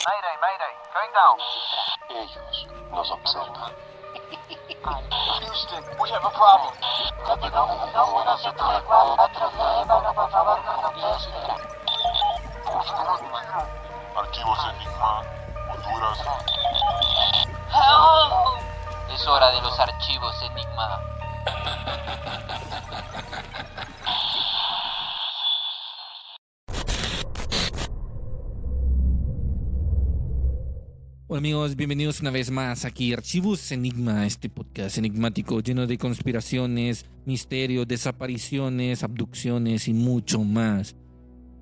Mayday, mayday, going down. Ellos nos observan. Houston, we have a problem. Código 1174, por favor, contesten. Archivos Enigma, Honduras. Help. Es hora de los archivos Enigma. Hola amigos, bienvenidos una vez más aquí a Archivos Enigma, este podcast enigmático lleno de conspiraciones, misterios, desapariciones, abducciones y mucho más.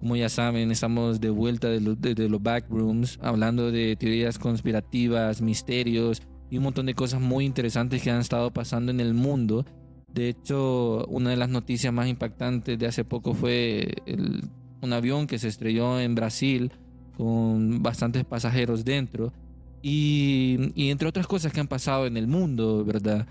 Como ya saben, estamos de vuelta de los backrooms, hablando de teorías conspirativas, misterios y un montón de cosas muy interesantes que han estado pasando en el mundo. De hecho, una de las noticias más impactantes de hace poco fue un avión que se estrelló en Brasil con bastantes pasajeros dentro. Y entre otras cosas que han pasado en el mundo, ¿verdad?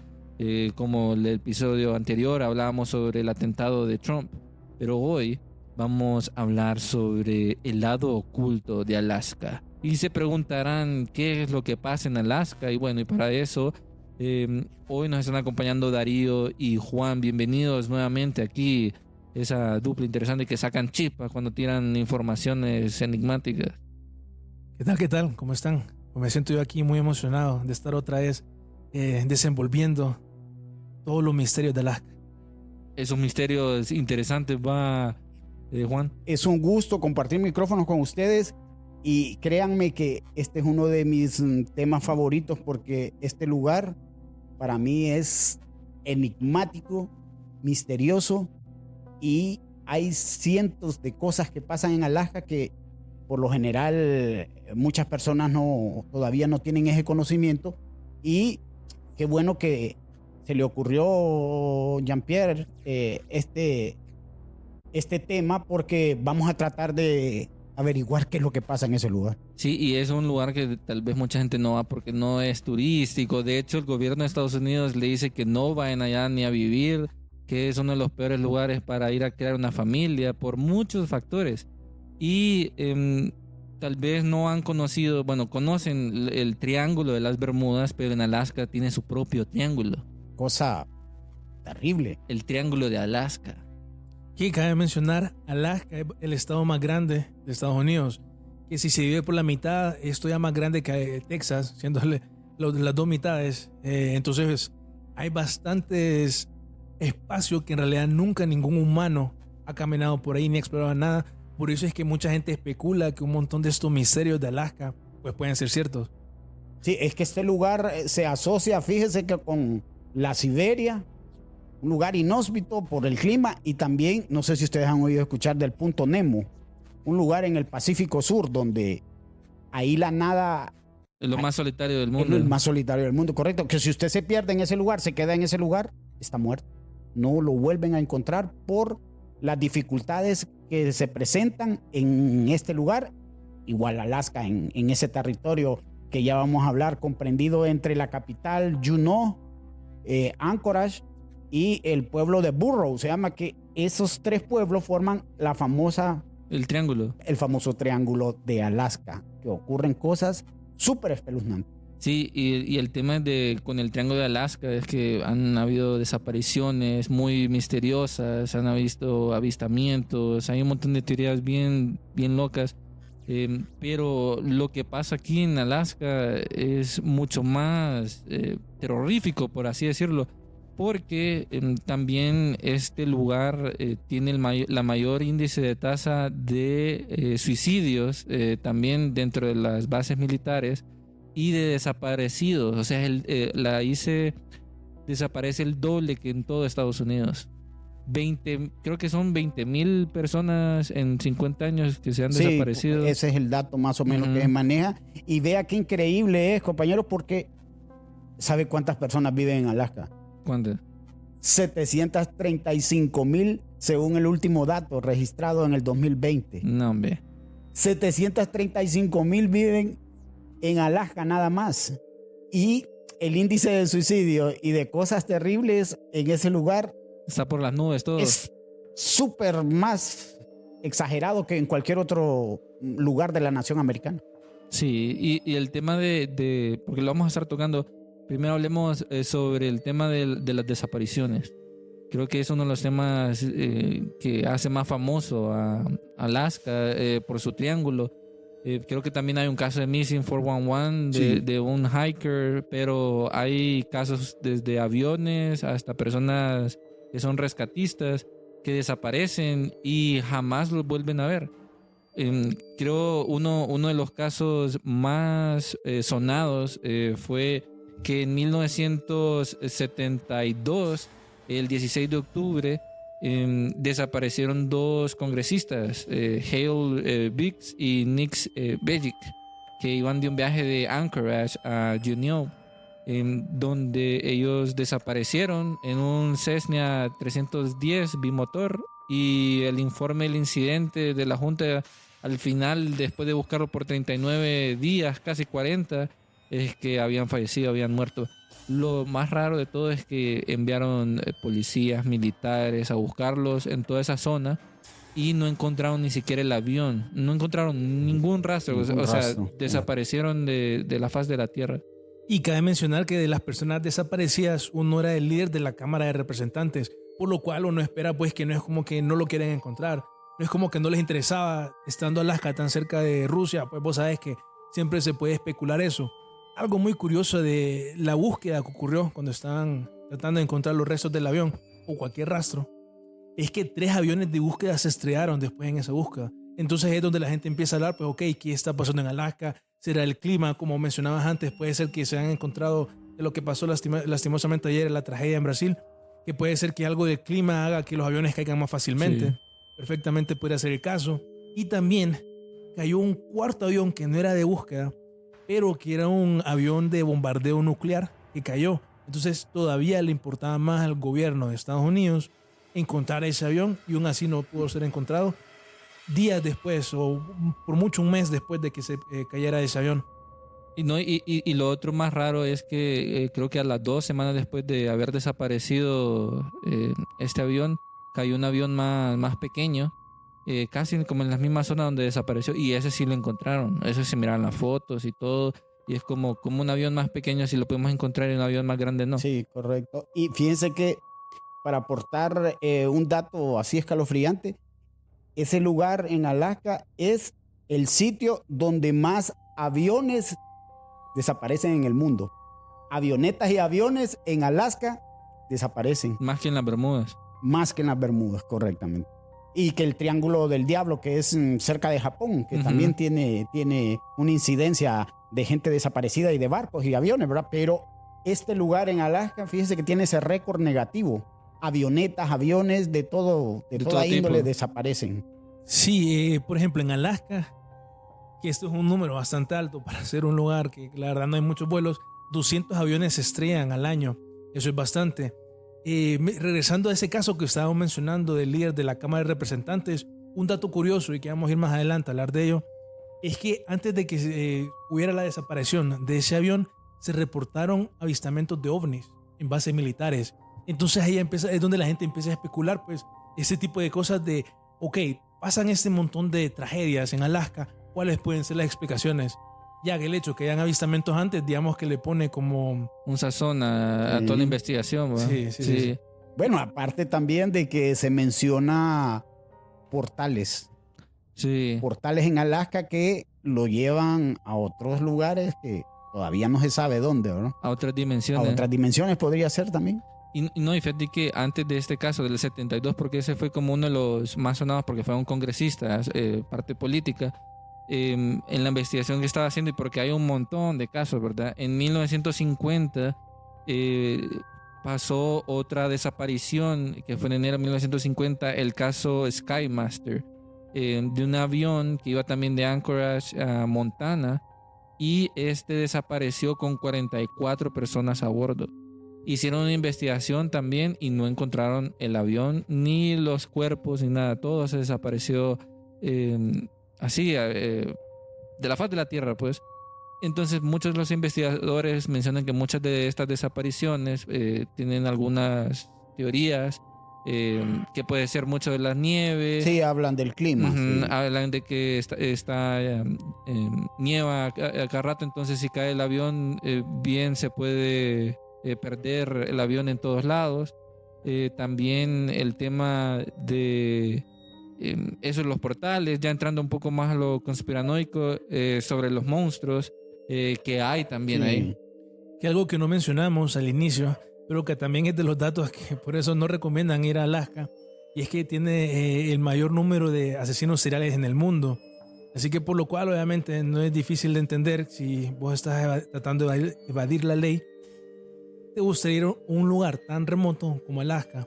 Como el episodio anterior hablábamos sobre el atentado de Trump, pero hoy vamos a hablar sobre el lado oculto de Alaska. Y se preguntarán qué es lo que pasa en Alaska. Y bueno, y para eso hoy nos están acompañando Darío y Juan. Bienvenidos nuevamente aquí, esa dupla interesante que sacan chispas cuando tiran informaciones enigmáticas. ¿Qué tal? ¿Cómo están? Me siento yo aquí muy emocionado de estar otra vez desenvolviendo todos los misterios de Alaska. Esos misterios interesantes, Juan. Es un gusto compartir micrófonos con ustedes y créanme que este es uno de mis temas favoritos porque este lugar para mí es enigmático, misterioso y hay cientos de cosas que pasan en Alaska que por lo general muchas personas todavía no tienen ese conocimiento y qué bueno que se le ocurrió Jean-Pierre este tema porque vamos a tratar de averiguar qué es lo que pasa en ese lugar. Sí, y es un lugar que tal vez mucha gente no va porque no es turístico. De hecho, el gobierno de Estados Unidos le dice que no vayan allá ni a vivir, que es uno de los peores lugares para ir a crear una familia por muchos factores. Y tal vez no han conocido, conocen el Triángulo de las Bermudas, pero en Alaska tiene su propio triángulo. Cosa terrible. El Triángulo de Alaska. Aquí cabe mencionar, Alaska es el estado más grande de Estados Unidos, que si se divide por la mitad, esto ya más grande que Texas, siendo las dos mitades. Entonces hay bastantes espacios que en realidad nunca ningún humano ha caminado por ahí ni explorado nada. Por eso es que mucha gente especula que un montón de estos misterios de Alaska pues pueden ser ciertos. Sí, es que este lugar se asocia, fíjese que con la Siberia, un lugar inhóspito por el clima y también, no sé si ustedes han oído escuchar del Punto Nemo, un lugar en el Pacífico Sur donde ahí la nada... Es lo más solitario del mundo. Es el más solitario del mundo, correcto. Que si usted se pierde en ese lugar, se queda en ese lugar, está muerto. No lo vuelven a encontrar por las dificultades que se presentan en este lugar, igual Alaska, en ese territorio que ya vamos a hablar, comprendido entre la capital Juneau, Anchorage y el pueblo de Burroughs. Se llama que esos tres pueblos forman el famoso triángulo de Alaska, que ocurren cosas súper espeluznantes. Sí, y el tema con el Triángulo de Alaska es que han habido desapariciones muy misteriosas, han visto avistamientos, hay un montón de teorías bien locas, pero lo que pasa aquí en Alaska es mucho más terrorífico, por así decirlo, porque también este lugar tiene la mayor índice de tasa de suicidios también dentro de las bases militares y de desaparecidos. O sea, la ICE desaparece el doble que en todo Estados Unidos. Creo que son 20,000 personas en 50 años que se han desaparecido. Ese es el dato más o menos que se maneja. Y vea qué increíble es, compañeros, porque ¿sabe cuántas personas viven en Alaska? ¿Cuántas? 735,000 según el último dato registrado en el 2020. No, hombre. 735,000 viven en Alaska nada más. Y el índice de suicidio y de cosas terribles en ese lugar está por las nubes todo. Es súper más exagerado que en cualquier otro lugar de la nación americana. Sí, y el tema porque lo vamos a estar tocando, primero hablemos sobre el tema de las desapariciones. Creo que es uno de los temas que hace más famoso a Alaska por su triángulo. Creo que también hay un caso de Missing 411 Sí. de un hiker, pero hay casos desde aviones hasta personas que son rescatistas que desaparecen y jamás los vuelven a ver. Creo uno de los casos más sonados fue que en 1972, el 16 de octubre, desaparecieron dos congresistas, Hale Biggs y Nick Begich, que iban de un viaje de Anchorage a Juneau, donde ellos desaparecieron en un Cessna 310 bimotor, y el informe del incidente de la Junta al final, después de buscarlo por 39 días, casi 40, es que habían fallecido, habían muerto. Lo más raro de todo es que enviaron policías, militares a buscarlos en toda esa zona y no encontraron ni siquiera el avión, no encontraron ningún rastro, Ningún o sea, rastro. desaparecieron de la faz de la tierra. Y cabe mencionar que de las personas desaparecidas, uno era el líder de la Cámara de Representantes, por lo cual uno espera pues que no es como que no lo quieren encontrar, no es como que no les interesaba estando Alaska tan cerca de Rusia, pues vos sabés que siempre se puede especular eso. Algo muy curioso de la búsqueda que ocurrió cuando estaban tratando de encontrar los restos del avión o cualquier rastro, es que 3 aviones de búsqueda se estrellaron después en esa búsqueda. Entonces es donde la gente empieza a hablar, pues ok, ¿qué está pasando en Alaska? ¿Será el clima? Como mencionabas antes, puede ser que se han encontrado de lo que pasó lastimosamente ayer en la tragedia en Brasil, que puede ser que algo del clima haga que los aviones caigan más fácilmente. Sí. Perfectamente podría ser el caso. Y también cayó un cuarto avión que no era de búsqueda, pero que era un avión de bombardeo nuclear que cayó. Entonces todavía le importaba más al gobierno de Estados Unidos encontrar ese avión, y aún así no pudo ser encontrado días después, o por mucho un mes después de que se cayera ese avión. Y lo otro más raro es que creo que a las 2 semanas después de haber desaparecido este avión, cayó un avión más pequeño, casi como en la misma zona donde desapareció, y ese sí lo encontraron. Ese se miraron las fotos y todo, y es como un avión más pequeño, si lo podemos encontrar, en un avión más grande no. Sí, correcto. Y fíjense que para aportar un dato así escalofriante, ese lugar en Alaska es el sitio donde más aviones desaparecen en el mundo. Avionetas y aviones en Alaska desaparecen Más que en las Bermudas. más que en las Bermudas, correctamente. Y que el Triángulo del Diablo, que es cerca de Japón, que Ujú. también tiene una incidencia de gente desaparecida y de barcos y aviones, ¿verdad? Pero este lugar en Alaska, fíjense que tiene ese récord negativo. Avionetas, aviones de toda todo índole tipo. desaparecen. Sí, por ejemplo en Alaska, que esto es un número bastante alto para ser un lugar que la verdad no hay muchos vuelos, 200 aviones se estrellan al año. Eso es bastante. Regresando a ese caso que estábamos mencionando del líder de la Cámara de Representantes, un dato curioso, y que vamos a ir más adelante a hablar de ello, es que antes de que hubiera la desaparición de ese avión, se reportaron avistamientos de ovnis en bases militares. Entonces ahí es donde la gente empieza a especular, pues, ese tipo de cosas de, ok, pasan este montón de tragedias en Alaska, ¿cuáles pueden ser las explicaciones? Ya que el hecho que hayan avistamientos antes, digamos que le pone como... Un sazón a toda la investigación, ¿verdad? Sí. Bueno, aparte también de que se menciona portales en Alaska que lo llevan a otros lugares que todavía no se sabe dónde, ¿no? A otras A dimensiones. otras dimensiones podría ser también. Y fíjate que antes de este caso, del 72, porque ese fue como uno de los más sonados, porque fue un congresista, parte política, en la investigación que estaba haciendo, y porque hay un montón de casos, ¿verdad? En 1950 pasó otra desaparición, que fue en enero de 1950, el caso Skymaster, de un avión que iba también de Anchorage a Montana, y este desapareció con 44 personas a bordo. Hicieron una investigación también y no encontraron el avión, ni los cuerpos, ni nada. Todo se desapareció así, de la faz de la tierra, pues. Entonces, muchos de los investigadores mencionan que muchas de estas desapariciones tienen algunas teorías que puede ser mucho de las nieves. Sí, hablan del clima. Ujú, Sí. hablan de que nieva a cada rato, entonces si cae el avión, bien se puede perder el avión en todos lados. También el tema de eso, los portales, ya entrando un poco más a lo conspiranoico, sobre los monstruos que hay también Sí. ahí. Que algo que no mencionamos al inicio, pero que también es de los datos que por eso no recomiendan ir a Alaska, y es que tiene el mayor número de asesinos seriales en el mundo. Así que por lo cual obviamente no es difícil de entender si vos estás tratando de evadir la ley, te gustaría ir a un lugar tan remoto como Alaska.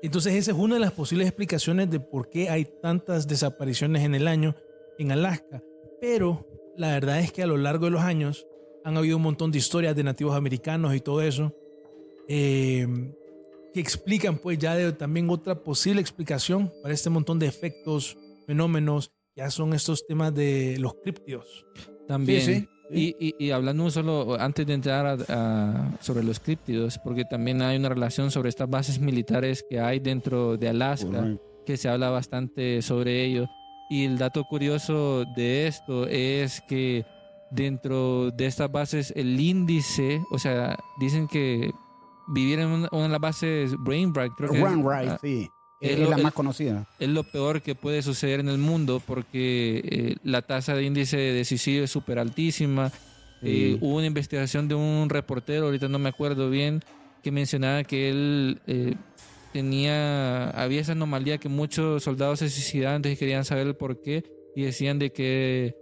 Entonces esa es una de las posibles explicaciones de por qué hay tantas desapariciones en el año en Alaska. Pero la verdad es que a lo largo de los años han habido un montón de historias de nativos americanos y todo eso, que explican pues ya también otra posible explicación para este montón de efectos, fenómenos, ya son estos temas de los críptidos. También. Sí, sí. Y hablando solo antes de entrar sobre los críptidos, porque también hay una relación sobre estas bases militares que hay dentro de Alaska, Correcto. que se habla bastante sobre ello. Y el dato curioso de esto es que dentro de estas bases el índice, o sea, dicen que vivir en una de las bases Brainbright, creo que Wainwright, sí. Es la más conocida. es lo peor que puede suceder en el mundo, porque la tasa de índice de suicidio es súper altísima. Sí. Hubo una investigación de un reportero, ahorita no me acuerdo bien, que mencionaba que él había esa anomalía que muchos soldados se suicidaban, entonces querían saber el por qué, y decían de que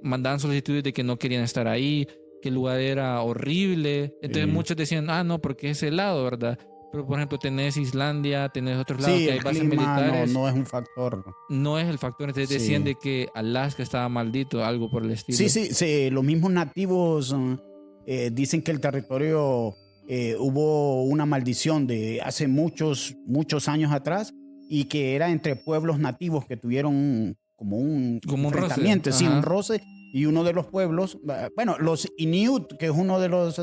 mandaban solicitudes de que no querían estar ahí, que el lugar era horrible. Entonces Sí. muchos decían, no, porque es helado, ¿verdad? Pero por ejemplo tenés Islandia, tenés otros lados Sí, que hay el bases clima militares. no es un factor. No es el factor, entonces Sí. decían de que Alaska estaba maldito, algo por el estilo. Sí, los mismos nativos dicen que el territorio hubo una maldición de hace muchos años atrás, y que era entre pueblos nativos que tuvieron como un Como un roce. enfrentamiento, sí, Ajá. un roce, y uno de los pueblos, bueno, los Inuit, que es uno de los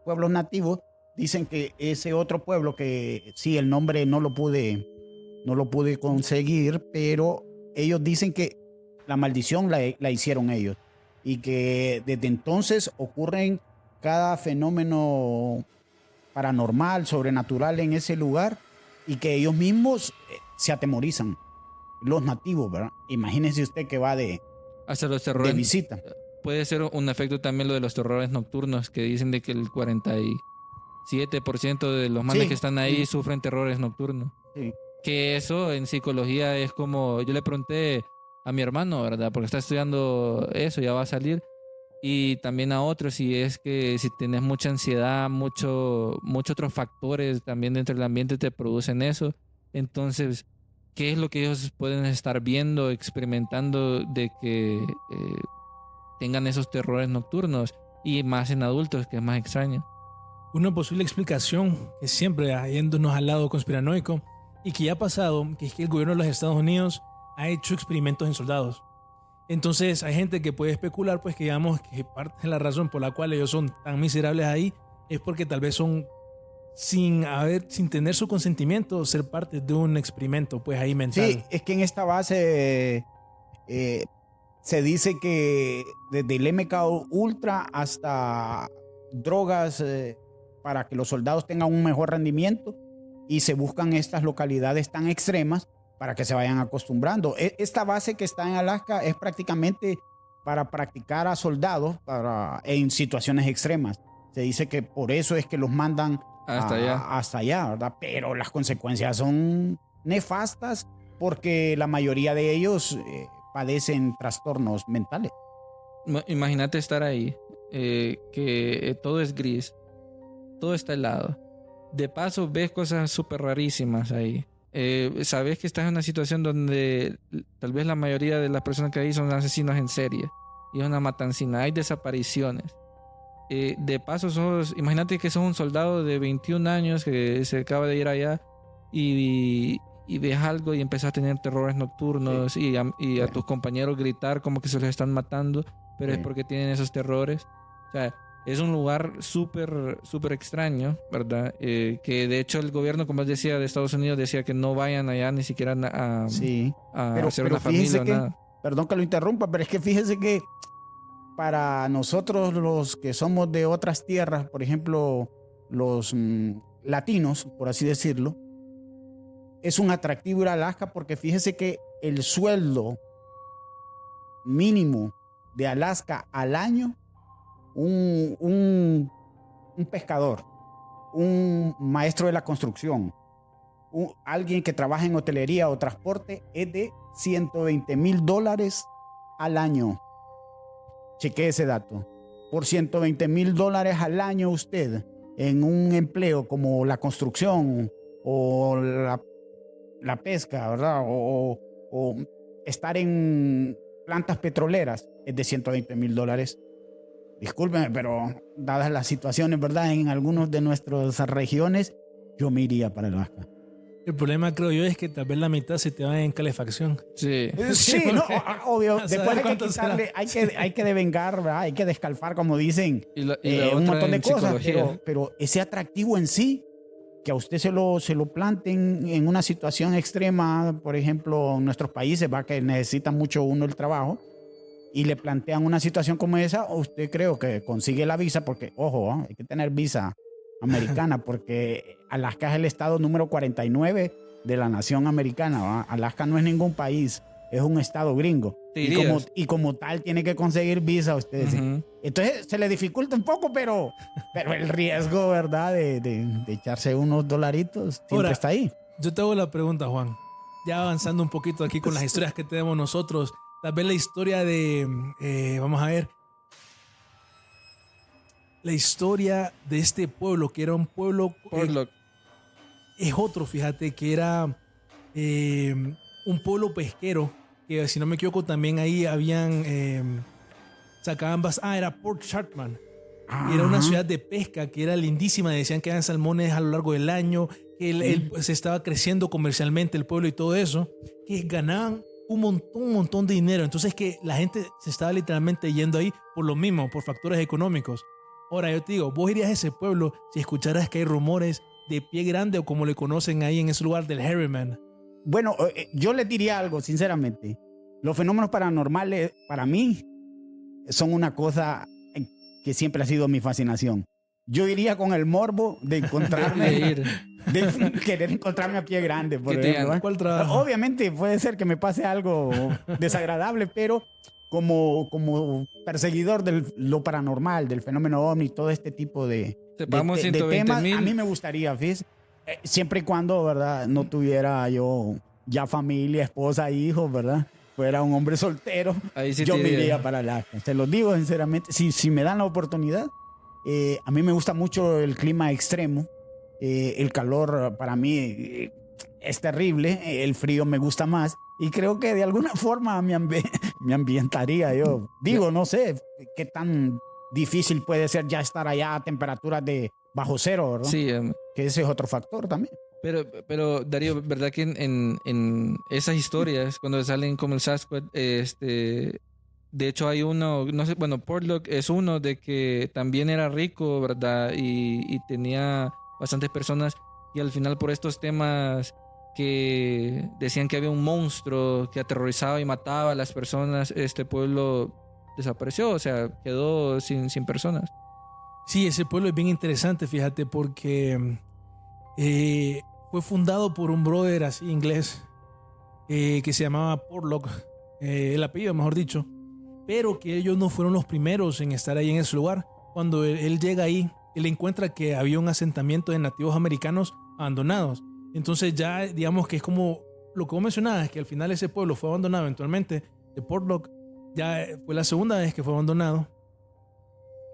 pueblos nativos, dicen que ese otro pueblo, que sí, el nombre no lo pude conseguir, pero ellos dicen que la maldición la hicieron ellos, y que desde entonces ocurren cada fenómeno paranormal, sobrenatural en ese lugar, y que ellos mismos se atemorizan, los nativos, ¿verdad? Imagínese usted que va de Hasta los terrores. visita. Puede ser un efecto también lo de los terrores nocturnos, que dicen de que el 47% de los manes Sí, que están ahí sí. sufren terrores nocturnos. Sí. Que eso en psicología es como, yo le pregunté a mi hermano, ¿verdad? Porque está estudiando eso, ya va a salir. Y también a otros, si es que si tienes mucha ansiedad, muchos otros factores también dentro del ambiente te producen eso. Entonces, ¿qué es lo que ellos pueden estar viendo, experimentando de que tengan esos terrores nocturnos? Y más en adultos, que es más extraño. Una posible explicación que siempre yéndonos al lado conspiranoico y que ya ha pasado, que es que el gobierno de los Estados Unidos ha hecho experimentos en soldados. Entonces hay gente que puede especular, pues, que digamos que parte de la razón por la cual ellos son tan miserables ahí es porque tal vez son sin tener su consentimiento, ser parte de un experimento, pues ahí mental. Sí, es que en esta base se dice que desde el MK Ultra hasta drogas para que los soldados tengan un mejor rendimiento, y se buscan estas localidades tan extremas para que se vayan acostumbrando. Esta base que está en Alaska es prácticamente para practicar a soldados en situaciones extremas. Se dice que por eso es que los mandan hasta allá, ¿verdad? Pero las consecuencias son nefastas, porque la mayoría de ellos padecen trastornos mentales. Imagínate estar ahí, que todo es gris, todo está helado. De paso ves cosas súper rarísimas ahí. Sabes que estás en una situación donde tal vez la mayoría de las personas que hay son asesinos en serie, y es una matancina, hay desapariciones. De paso imagínate que sos un soldado de 21 años que se acaba de ir allá, y ves algo y empiezas a tener terrores nocturnos, sí. y a tus compañeros gritar como que se los están matando, pero es porque tienen esos terrores. O sea, es un lugar súper extraño, ¿verdad? Que de hecho el gobierno, como decía, de Estados Unidos decía que no vayan allá ni siquiera Sí. a Pero- hacer pero una familia fíjese o que- nada. Perdón que lo interrumpa, pero es que fíjese que para nosotros los que somos de otras tierras, por ejemplo, los latinos, por así decirlo, es un atractivo ir a Alaska porque fíjese que el sueldo mínimo de Alaska al año, un pescador, un maestro de la construcción, alguien que trabaja en hotelería o transporte, es de $120,000 al año. Cheque ese dato. Por $120,000 al año usted en un empleo como la construcción o la pesca, ¿verdad? O estar en plantas petroleras es de $120,000. Discúlpeme, pero dadas las situaciones, ¿verdad? En algunas de nuestras regiones, yo me iría para Alaska. El problema, creo yo, es que tal vez la mitad se te va en calefacción. Sí. Sí, no, obvio. A saber Después hay que cuánto quitarle, hay que devengar, ¿verdad? Hay que descalfar, como dicen, Y la un otra montón de en cosas. psicología. Pero ese atractivo en sí, que a usted se lo planten en una situación extrema, por ejemplo, en nuestros países, va que necesita mucho uno el trabajo, y le plantean una situación como esa, usted creo que consigue la visa, porque, ojo, hay que tener visa americana, porque Alaska es el estado número 49 de la nación americana, ¿va? Alaska no es ningún país, es un estado gringo. ¿Te Y como, irías? y como tal tiene que conseguir visa ustedes. Ujú. Entonces se le dificulta un poco, pero el riesgo, ¿verdad? De echarse unos dolaritos siempre Ahora, está ahí. Yo te hago la pregunta, Juan. Ya avanzando un poquito aquí con las historias que tenemos nosotros. Tal vez la historia de... vamos a ver. La historia de este pueblo, que era un pueblo... Portlock. es otro, fíjate, que era un pueblo pesquero, que si no me equivoco también ahí habían... sacaban... era Port Chartman. Y era una Ajá. ciudad de pesca que era lindísima. Decían que eran salmones a lo largo del año, que se estaba creciendo comercialmente el pueblo y todo eso, que ganaban un montón de dinero. Entonces que la gente se estaba literalmente yendo ahí por lo mismo, por factores económicos. Ahora yo te digo, vos irías a ese pueblo si escucharas que hay rumores de Pie Grande o como le conocen ahí en ese lugar del Harriman. Bueno, yo les diría algo, sinceramente. Los fenómenos paranormales, para mí, son una cosa que siempre ha sido mi fascinación. Yo iría con el morbo de encontrarme, De ir. de querer encontrarme a Pie Grande, por Que te ejemplo, digan, ¿eh? ¿Cuál trabajo? Obviamente puede ser que me pase algo desagradable, pero como perseguidor de lo paranormal, del fenómeno ovni, todo este tipo de Vamos, de 120 temas, mil. a mí me gustaría, fíjese, siempre y cuando, ¿verdad? No tuviera yo ya familia, esposa, hijos, ¿verdad? Fuera un hombre soltero, Ahí sí yo te me iría. iría para Alaska. Se los digo sinceramente, si me dan la oportunidad, a mí me gusta mucho el clima extremo, el calor para mí es terrible, el frío me gusta más y creo que de alguna forma me ambientaría yo. Digo, no sé qué tan difícil puede ser ya estar allá a temperaturas de bajo cero, ¿verdad? Sí, Que ese es otro factor también. pero Darío, ¿verdad que en esas historias, cuando salen como el Sasquatch, de hecho hay uno, no sé, bueno, Portlock es uno de que también era rico, ¿verdad? Y tenía bastantes personas y al final por estos temas que decían que había un monstruo que aterrorizaba y mataba a las personas, este pueblo desapareció, o sea, quedó sin personas. Sí, ese pueblo es bien interesante, fíjate, porque fue fundado por un brother así inglés que se llamaba Portlock, el apellido, mejor dicho, pero que ellos no fueron los primeros en estar ahí en ese lugar. Cuando él llega ahí, él encuentra que había un asentamiento de nativos americanos abandonados. Entonces ya digamos que es como lo que vos mencionabas, que al final ese pueblo fue abandonado eventualmente de Portlock. Ya fue la segunda vez que fue abandonado.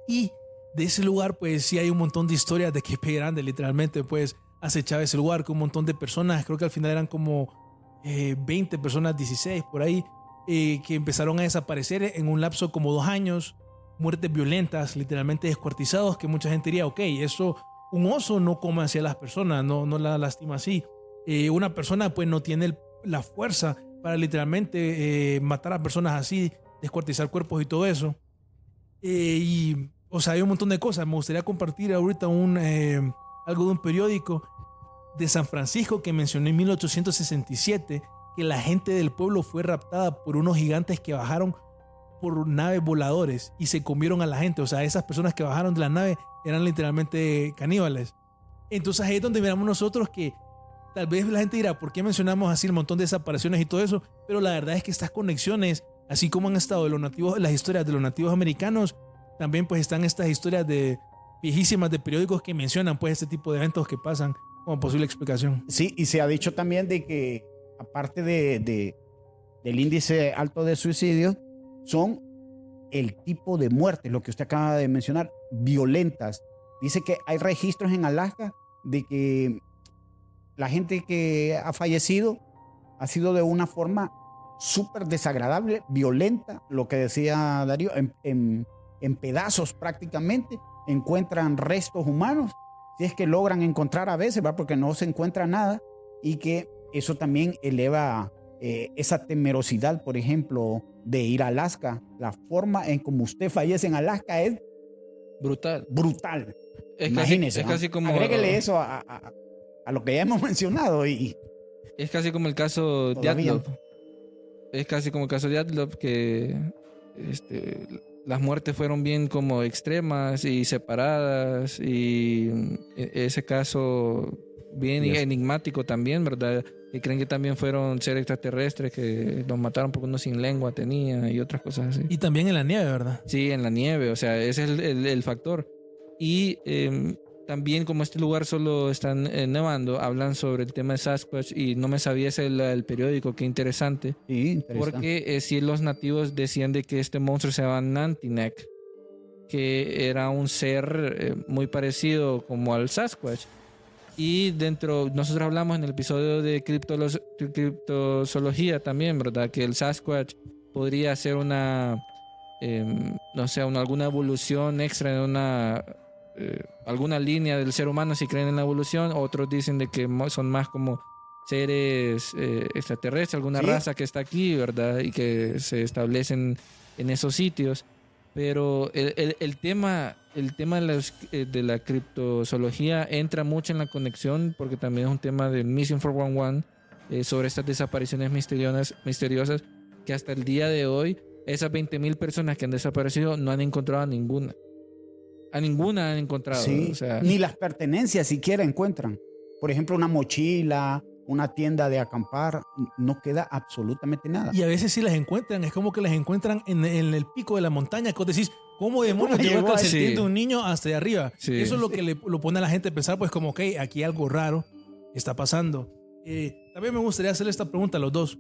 Y de ese lugar pues sí hay un montón de historias de que Pie Grande literalmente pues acechaba ese lugar con un montón de personas. Creo que al final eran como 20 personas, 16 por ahí, que empezaron a desaparecer en un lapso como 2 años. Muertes violentas, literalmente descuartizados, que mucha gente diría, ok, eso, un oso no come hacia las personas, no la lastima así. Una persona pues no tiene la fuerza para literalmente matar a personas así, descuartizar cuerpos y todo eso. O sea, hay un montón de cosas. Me gustaría compartir ahorita algo de un periódico de San Francisco que mencioné en 1867, que la gente del pueblo fue raptada por unos gigantes que bajaron por naves voladores y se comieron a la gente. O sea, esas personas que bajaron de la nave eran literalmente caníbales. Entonces ahí es donde miramos nosotros que tal vez la gente dirá, ¿por qué mencionamos así el montón de desapariciones y todo eso? Pero la verdad es que estas conexiones, así como han estado de los nativos, las historias de los nativos americanos, también pues están estas historias viejísimas de periódicos que mencionan pues este tipo de eventos que pasan como posible explicación. Sí, y se ha dicho también de que aparte del índice alto de suicidio, son el tipo de muerte, lo que usted acaba de mencionar, violentas. Dice que hay registros en Alaska de que la gente que ha fallecido ha sido de una forma súper desagradable, violenta, lo que decía Darío, en pedazos prácticamente, encuentran restos humanos, si es que logran encontrar a veces, ¿verdad? Porque no se encuentra nada, y que eso también eleva esa temerosidad, por ejemplo, de ir a Alaska. La forma en como usted fallece en Alaska es Brutal. brutal. Imagínese. Es ¿no? casi como. Agréguele eso a lo que ya hemos mencionado y Es casi como el caso de todavía. Dyatlov. Es casi como el caso de Dyatlov, que las muertes fueron bien como extremas y separadas, y ese caso bien Yes. enigmático también, ¿verdad? Que creen que también fueron seres extraterrestres que los mataron porque uno sin lengua tenía y otras cosas así. Y también en la nieve, ¿verdad? Sí, en la nieve, o sea, ese es el factor. Y también como este lugar solo están nevando, hablan sobre el tema de Sasquatch, y no me sabía ese el periódico, qué interesante. Sí, interesante. Porque sí, los nativos decían de que este monstruo se llama Nantinek, que era un ser muy parecido como al Sasquatch. Y nosotros hablamos en el episodio de criptozoología también, ¿verdad? Que el Sasquatch podría ser una, no sé, alguna evolución extra en alguna línea del ser humano, si creen en la evolución. Otros dicen de que son más como seres extraterrestres, alguna Sí. raza que está aquí, ¿verdad? Y que se establecen en esos sitios. Pero el tema de la criptozoología entra mucho en la conexión, porque también es un tema de Missing 411, sobre estas desapariciones misteriosas, que hasta el día de hoy, esas 20,000 personas que han desaparecido no han encontrado a ninguna. A ninguna han encontrado. Sí, O sea, ni las pertenencias siquiera encuentran. Por ejemplo, una mochila, una tienda de acampar, no queda absolutamente nada. Y a veces si las encuentran, es como que las encuentran en el pico de la montaña, que vos decís, ¿cómo demonios llegó el llegó ahí? calcetín Sí. de un niño hasta allá arriba? Sí. Eso es lo que lo pone a la gente a pensar, pues como, ok, aquí algo raro está pasando. También me gustaría hacerle esta pregunta a los dos.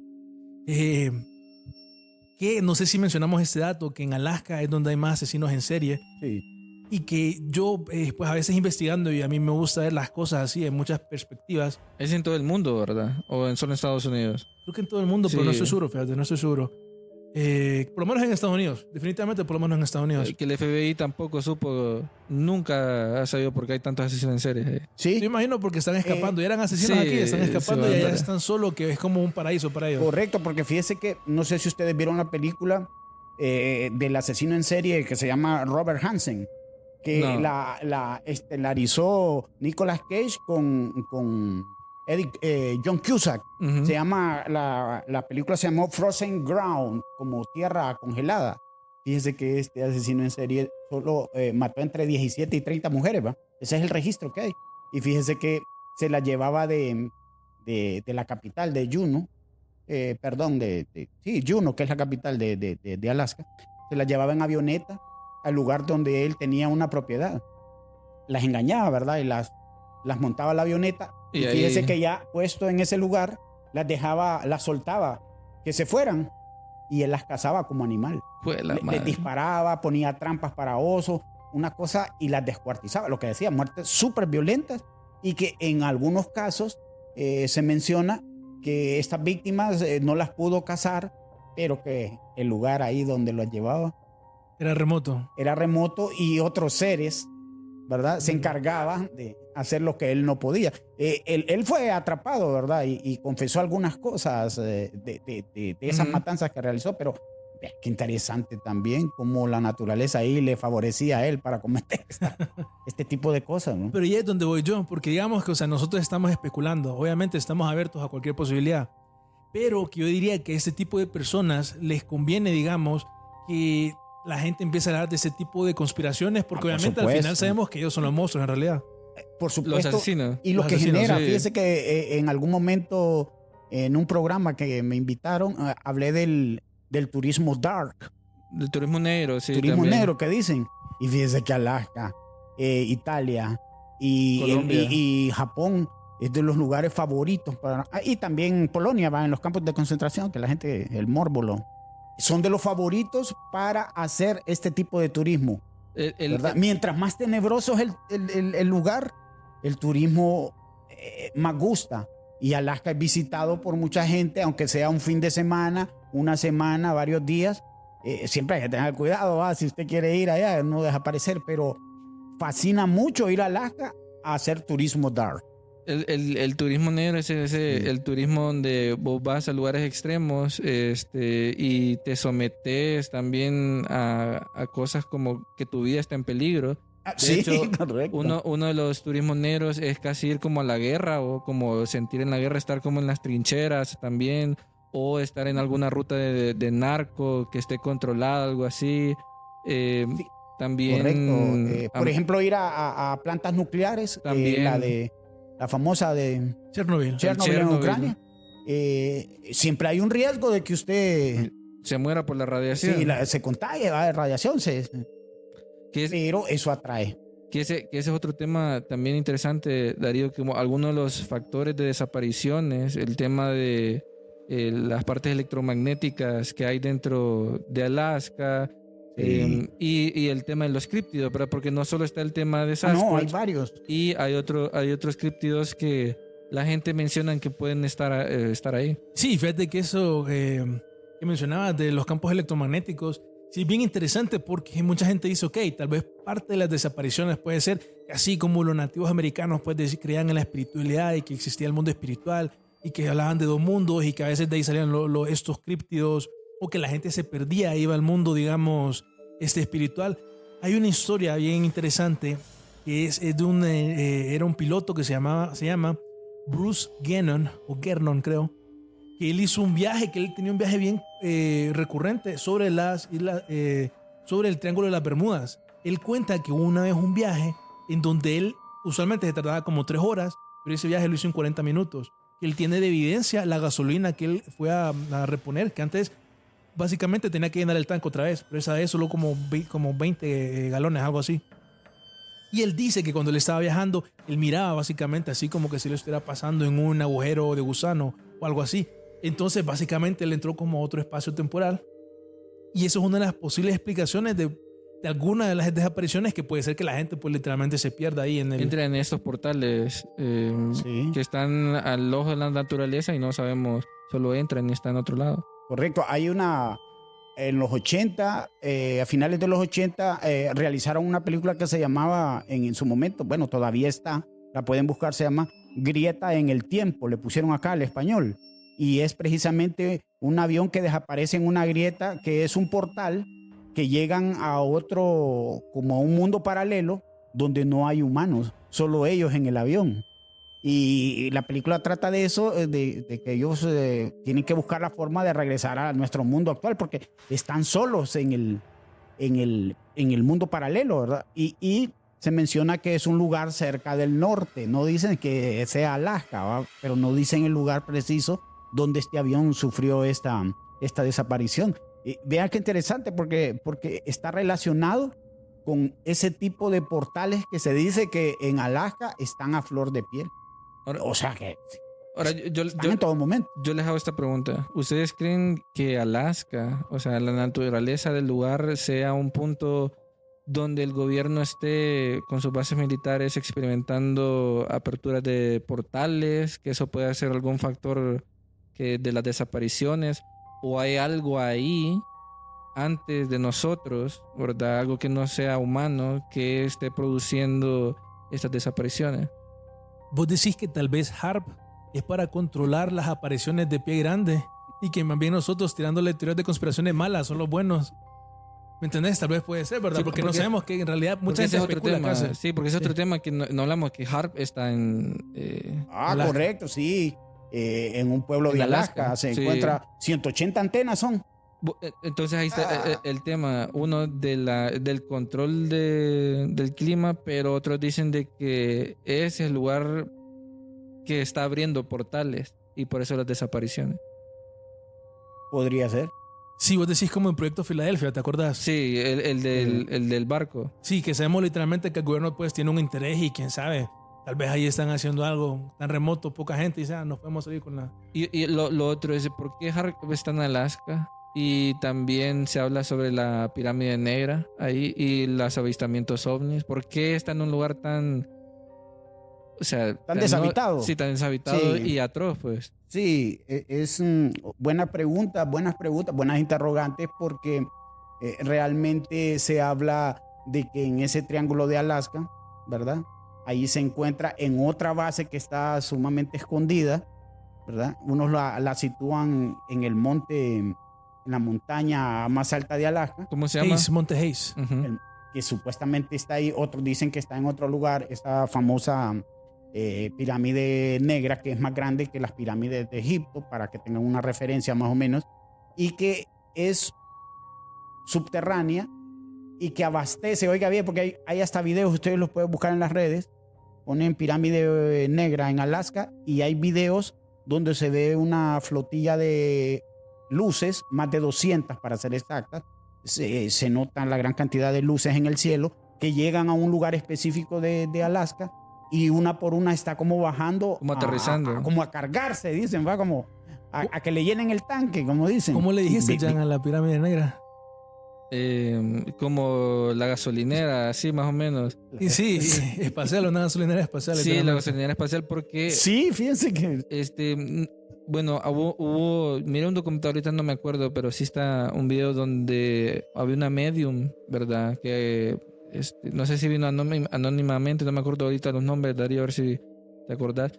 Que no sé si mencionamos este dato, que en Alaska es donde hay más asesinos en serie, Sí. y que yo, pues a veces investigando, y a mí me gusta ver las cosas así, en muchas perspectivas. es en todo el mundo, ¿verdad? O solo en Estados Unidos. Creo que en todo el mundo, pero Sí. no estoy seguro, fíjate, no estoy seguro. Por lo menos en Estados Unidos, definitivamente por lo menos en Estados Unidos. Que el FBI tampoco nunca ha sabido por qué hay tantos asesinos en serie. Sí, Yo imagino porque están escapando, y eran asesinos sí, aquí, están escapando sí, y allá ¿verdad? están solo, que es como un paraíso para ellos. correcto, porque fíjese que, no sé si ustedes vieron la película del asesino en serie que se llama Robert Hansen, que No. la estelarizó Nicolas Cage con John Cusack. Ujú. Se llama, la película se llamó Frozen Ground, como tierra congelada. Fíjese que este asesino en serie solo mató entre 17 y 30 mujeres, ¿va? Ese es el registro que hay. Y fíjese que se la llevaba de la capital de Juneau, perdón, sí, Juneau, que es la capital de Alaska. Se la llevaba en avioneta al lugar donde él tenía una propiedad. Las engañaba, ¿verdad? Y las montaba a la avioneta. Y Y ahí- fíjese que ya puesto en ese lugar, las soltaba, que se fueran, y él las cazaba como animal. Fue la Les madre. disparaba, ponía trampas para osos, una cosa, y las descuartizaba. Lo que decía, muertes súper violentas, y que en algunos casos se menciona que estas víctimas no las pudo cazar, pero que el lugar ahí donde las llevaba Era remoto. era remoto, y otros seres, ¿verdad? Se encargaban de hacer lo que él no podía. Él fue atrapado, ¿verdad? Y confesó algunas cosas de esas Ujú. matanzas que realizó, pero Qué interesante también cómo la naturaleza ahí le favorecía a él para cometer este tipo de cosas, ¿no? Pero ya es donde voy yo, porque digamos que, o sea, nosotros estamos especulando, obviamente estamos abiertos a cualquier posibilidad, pero que yo diría que a este tipo de personas les conviene, digamos, que la gente empiece a hablar de ese tipo de conspiraciones, porque por obviamente al supuesto. final sabemos que ellos son los monstruos en realidad. Por Los supuesto. asesinos. Y lo Los que asesinos, genera, sí. fíjese que en algún momento en un programa que me invitaron, hablé del turismo dark, El turismo negro, sí. turismo también. negro que dicen. Y fíjese que Alaska, Italia Colombia. y Japón es de los lugares favoritos para, y también Polonia va en los campos de concentración, que la gente, el mórbolo, son de los favoritos para hacer este tipo de turismo. ¿Verdad? Mientras más tenebroso es el lugar, el turismo más gusta. Y Alaska es visitado por mucha gente, aunque sea un fin de semana, una semana, varios días. Siempre hay que tener cuidado, ¿va? Si usted quiere ir allá, no desaparecer, pero fascina mucho ir a Alaska a hacer turismo dark. El turismo negro es el turismo donde vos vas a lugares extremos y te sometes también a cosas como que tu vida está en peligro. De hecho, correcto. uno de los turismos negros es casi ir como a la guerra o como sentir en la guerra, estar como en las trincheras también, o estar en alguna ruta de narco que esté controlada, algo así. También, Correcto. Por ejemplo, ir a plantas nucleares, También. la famosa de Chernobyl. en Chernobyl. Ucrania. Siempre hay un riesgo de que usted se muera por la radiación. sí, se contagie de radiación, pero eso atrae. Que ese es otro tema también interesante, Darío, como algunos de los factores de desapariciones, el tema de las partes electromagnéticas que hay dentro de Alaska, Sí. y el tema de los críptidos, ¿verdad? Porque no solo está el tema de Sasquatch, No, hay varios. y hay otros críptidos que la gente menciona que pueden estar ahí. Sí, fíjate que eso que mencionabas de los campos electromagnéticos, sí, es bien interesante porque mucha gente dice, ok, tal vez parte de las desapariciones puede ser que así como los nativos americanos pues creían en la espiritualidad y que existía el mundo espiritual y que hablaban de dos mundos y que a veces de ahí salían estos críptidos o que la gente se perdía, iba al mundo, digamos, espiritual. Hay una historia bien interesante que es de era un piloto que se llama Bruce Gannon, o Gernon creo, que él hizo un viaje, que él tenía un viaje bien recurrente sobre sobre el Triángulo de las Bermudas. Él cuenta que hubo una vez un viaje en donde él usualmente se tardaba como 3 horas, pero ese viaje lo hizo en 40 minutos. Él tiene de evidencia la gasolina que él fue a reponer, que antes básicamente tenía que llenar el tanque otra vez, pero esa vez solo como 20 galones, algo así. Y él dice que cuando él estaba viajando, él miraba básicamente así como que si lo estuviera pasando en un agujero de gusano o algo así. Entonces básicamente él entró como a otro espacio temporal. Y eso es una de las posibles explicaciones de alguna de las desapariciones, que puede ser que la gente pues literalmente se pierda ahí en el... Entra en estos portales Sí. que están al ojo de la naturaleza y no sabemos, solo entran y están en otro lado. Correcto. Hay en los 80, a finales de los 80, realizaron una película que se llamaba, en su momento, bueno, todavía está, la pueden buscar, se llama Grieta en el Tiempo, le pusieron acá al español. Y es precisamente un avión que desaparece en una grieta, que es un portal, que llegan a otro, como a un mundo paralelo, donde no hay humanos, solo ellos en el avión. Y la película trata de eso, de que ellos tienen que buscar la forma de regresar a nuestro mundo actual, porque están solos en el mundo paralelo, ¿verdad? Y se menciona que es un lugar cerca del norte. No dicen que sea Alaska, ¿va? Pero no dicen el lugar preciso donde este avión sufrió esta desaparición. Y vean qué interesante, porque está relacionado con ese tipo de portales que se dice que en Alaska están a flor de piel. Ahora, O sea que ahora están en todo momento. yo les hago esta pregunta. ¿Ustedes creen que Alaska, o sea, la naturaleza del lugar, sea un punto donde el gobierno esté con sus bases militares experimentando aperturas de portales, que eso pueda ser algún factor de las desapariciones, o hay algo ahí antes de nosotros, ¿verdad? Algo que no sea humano que esté produciendo estas desapariciones? Vos decís que tal vez HARP es para controlar las apariciones de pie grande Y que más bien nosotros tirándole teorías de conspiraciones malas son los buenos. ¿Me entendés? Tal vez puede ser, ¿verdad? Sí, porque no sabemos que en realidad mucha ese gente es otro especula tema. acá. Sí, porque es otro tema que no hablamos, que HAARP está en... Alaska. Correcto, sí. En un pueblo En de Alaska, Alaska, se sí. encuentra 180 antenas son. Entonces ahí está el tema, uno del control del clima, pero otros dicen de que es el lugar que está abriendo portales y por eso las desapariciones. Podría ser. Sí, vos decís como en Proyecto Filadelfia, ¿te acordás? Sí, el del barco. Sí, que sabemos literalmente que el gobierno pues tiene un interés y quién sabe, tal vez ahí están haciendo algo tan remoto, poca gente y dice, nos podemos salir con la... Y lo otro es, ¿por qué HAARP está en Alaska? Y también se habla sobre la pirámide negra ahí y los avistamientos ovnis. ¿Por qué está en un lugar tan... O sea, Tan deshabitado. Sí, tan deshabitado Sí. y atroz, pues. Sí, es buenas preguntas, buenas interrogantes, porque realmente se habla de que en ese triángulo de Alaska, ¿verdad? Ahí se encuentra en otra base que está sumamente escondida, ¿verdad? Unos la sitúan en el monte, en la montaña más alta de Alaska, ¿Cómo se llama? Hayes, Monte Hayes. Ujú. que supuestamente está ahí, otros dicen que está en otro lugar, esa famosa pirámide negra, que es más grande que las pirámides de Egipto, para que tengan una referencia más o menos, y que es subterránea y que abastece, oiga bien, porque hay hasta videos, ustedes los pueden buscar en las redes, ponen pirámide negra en Alaska y hay videos donde se ve una flotilla de luces, más de 200 para ser exactas, se nota la gran cantidad de luces en el cielo que llegan a un lugar específico de Alaska y una por una está como bajando, Como aterrizando. como a cargarse, dicen, va como a que le llenen el tanque, como dicen. ¿Cómo le dijiste, Jan, a la pirámide negra? Como la gasolinera, así más o menos. Y sí, espacial, una gasolinera espacial. Sí, la literalmente. gasolinera espacial porque... Sí, fíjense que Bueno, miré un documental, ahorita no me acuerdo, pero sí está un video donde había una medium, ¿verdad? Que no sé si vino anónimamente, no me acuerdo ahorita los nombres, Darío, a ver si te acordás,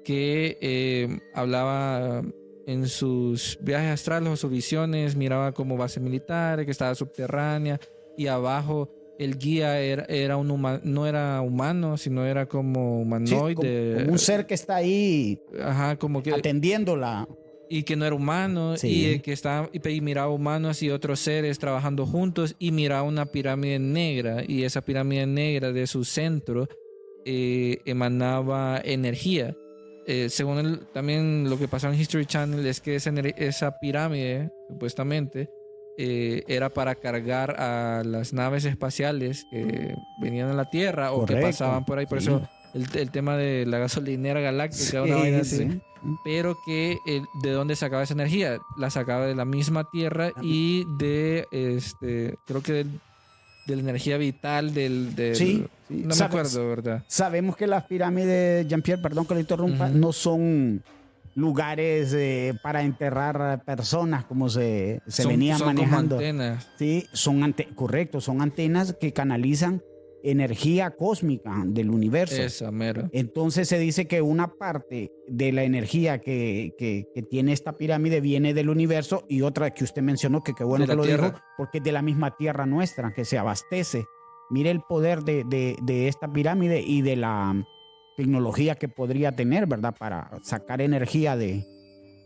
que hablaba en sus viajes astrales o sus visiones, miraba como base militar, que estaba subterránea, y abajo el guía era no era humano, sino era como humanoide. como un ser que está ahí Ajá, como que... atendiéndola. Y que no era humano, Sí. y que estaba y miraba humanos y otros seres trabajando juntos, y miraba una pirámide negra, y esa pirámide negra de su centro emanaba energía. Según él, también lo que pasó en History Channel es que esa pirámide, supuestamente, era para cargar a las naves espaciales que venían a la Tierra o que Correcto. pasaban por ahí. Por Sí. eso el tema de la gasolinera galáctica, Sí, una vaina así. sí. Pero que de dónde sacaba esa energía, la sacaba de la misma Tierra y de creo que de la energía vital del Sí, sí. no me ¿Sabes? acuerdo, ¿verdad? Sabemos que las pirámides, Jean-Pierre, perdón que lo interrumpa, Ujú. no son lugares para enterrar personas como se venían son manejando. como antenas. Sí, correcto, son antenas que canalizan energía cósmica del universo. Esa, mero. Entonces se dice que una parte de la energía que tiene esta pirámide viene del universo y otra que usted mencionó, que qué bueno De la que lo Tierra. dijo, porque es de la misma tierra nuestra, que se abastece. Mire el poder de esta pirámide y de la tecnología que podría tener, ¿verdad? Para sacar energía del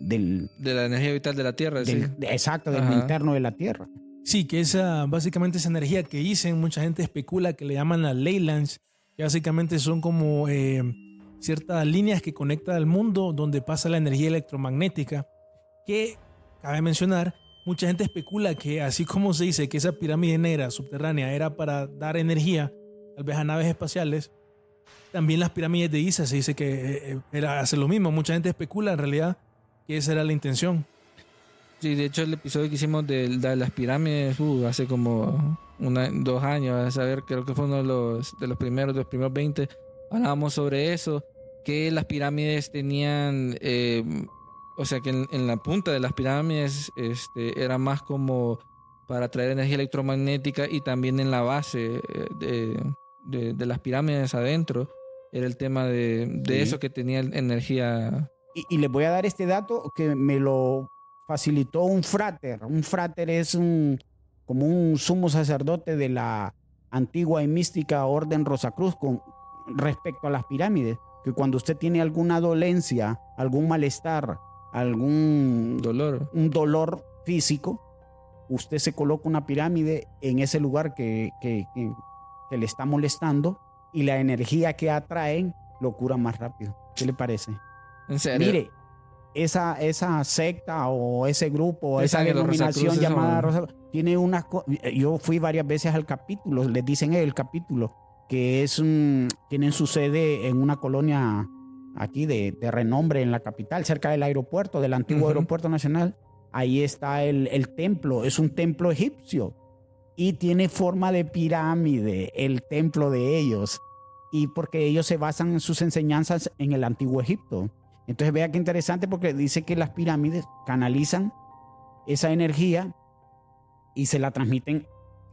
De la energía vital de la Tierra, sí. exacto, del Ajá. interno de la tierra. Sí, que básicamente esa energía que dicen, mucha gente especula que le llaman las Leylands, que básicamente son como ciertas líneas que conectan al mundo donde pasa la energía electromagnética, que, cabe mencionar, mucha gente especula que así como se dice que esa pirámide negra subterránea era para dar energía, tal vez a naves espaciales, también las pirámides de Giza se dice que era hacer lo mismo. Mucha gente especula en realidad que esa era la intención. Sí, de hecho el episodio que hicimos de las pirámides hace como 2 años, a saber, creo que fue uno de los primeros 20, hablábamos sobre eso, que las pirámides tenían, o sea que en la punta de las pirámides era más como para traer energía electromagnética, y también en la base de las pirámides adentro era el tema de Sí. eso, que tenía energía. Y les voy a dar este dato que me lo facilitó un frater. Un frater es como un sumo sacerdote de la antigua y mística Orden Rosacruz con respecto a las pirámides, que cuando usted tiene alguna dolencia, algún malestar, un dolor físico, usted se coloca una pirámide en ese lugar que le está molestando y la energía que atraen lo cura más rápido. ¿Qué le parece? ¿En serio? Mire, esa secta o ese grupo o esa Los denominación Rosacruces llamada son- Rosa, tiene unas yo fui varias veces al capítulo, les dicen el capítulo, que tienen su sede en una colonia aquí de renombre en la capital, cerca del aeropuerto, del antiguo aeropuerto nacional. Ahí está el templo, es un templo egipcio y tiene forma de pirámide, el templo de ellos, y porque ellos se basan en sus enseñanzas en el antiguo Egipto. Entonces vea qué interesante, porque dice que las pirámides canalizan esa energía y se la transmiten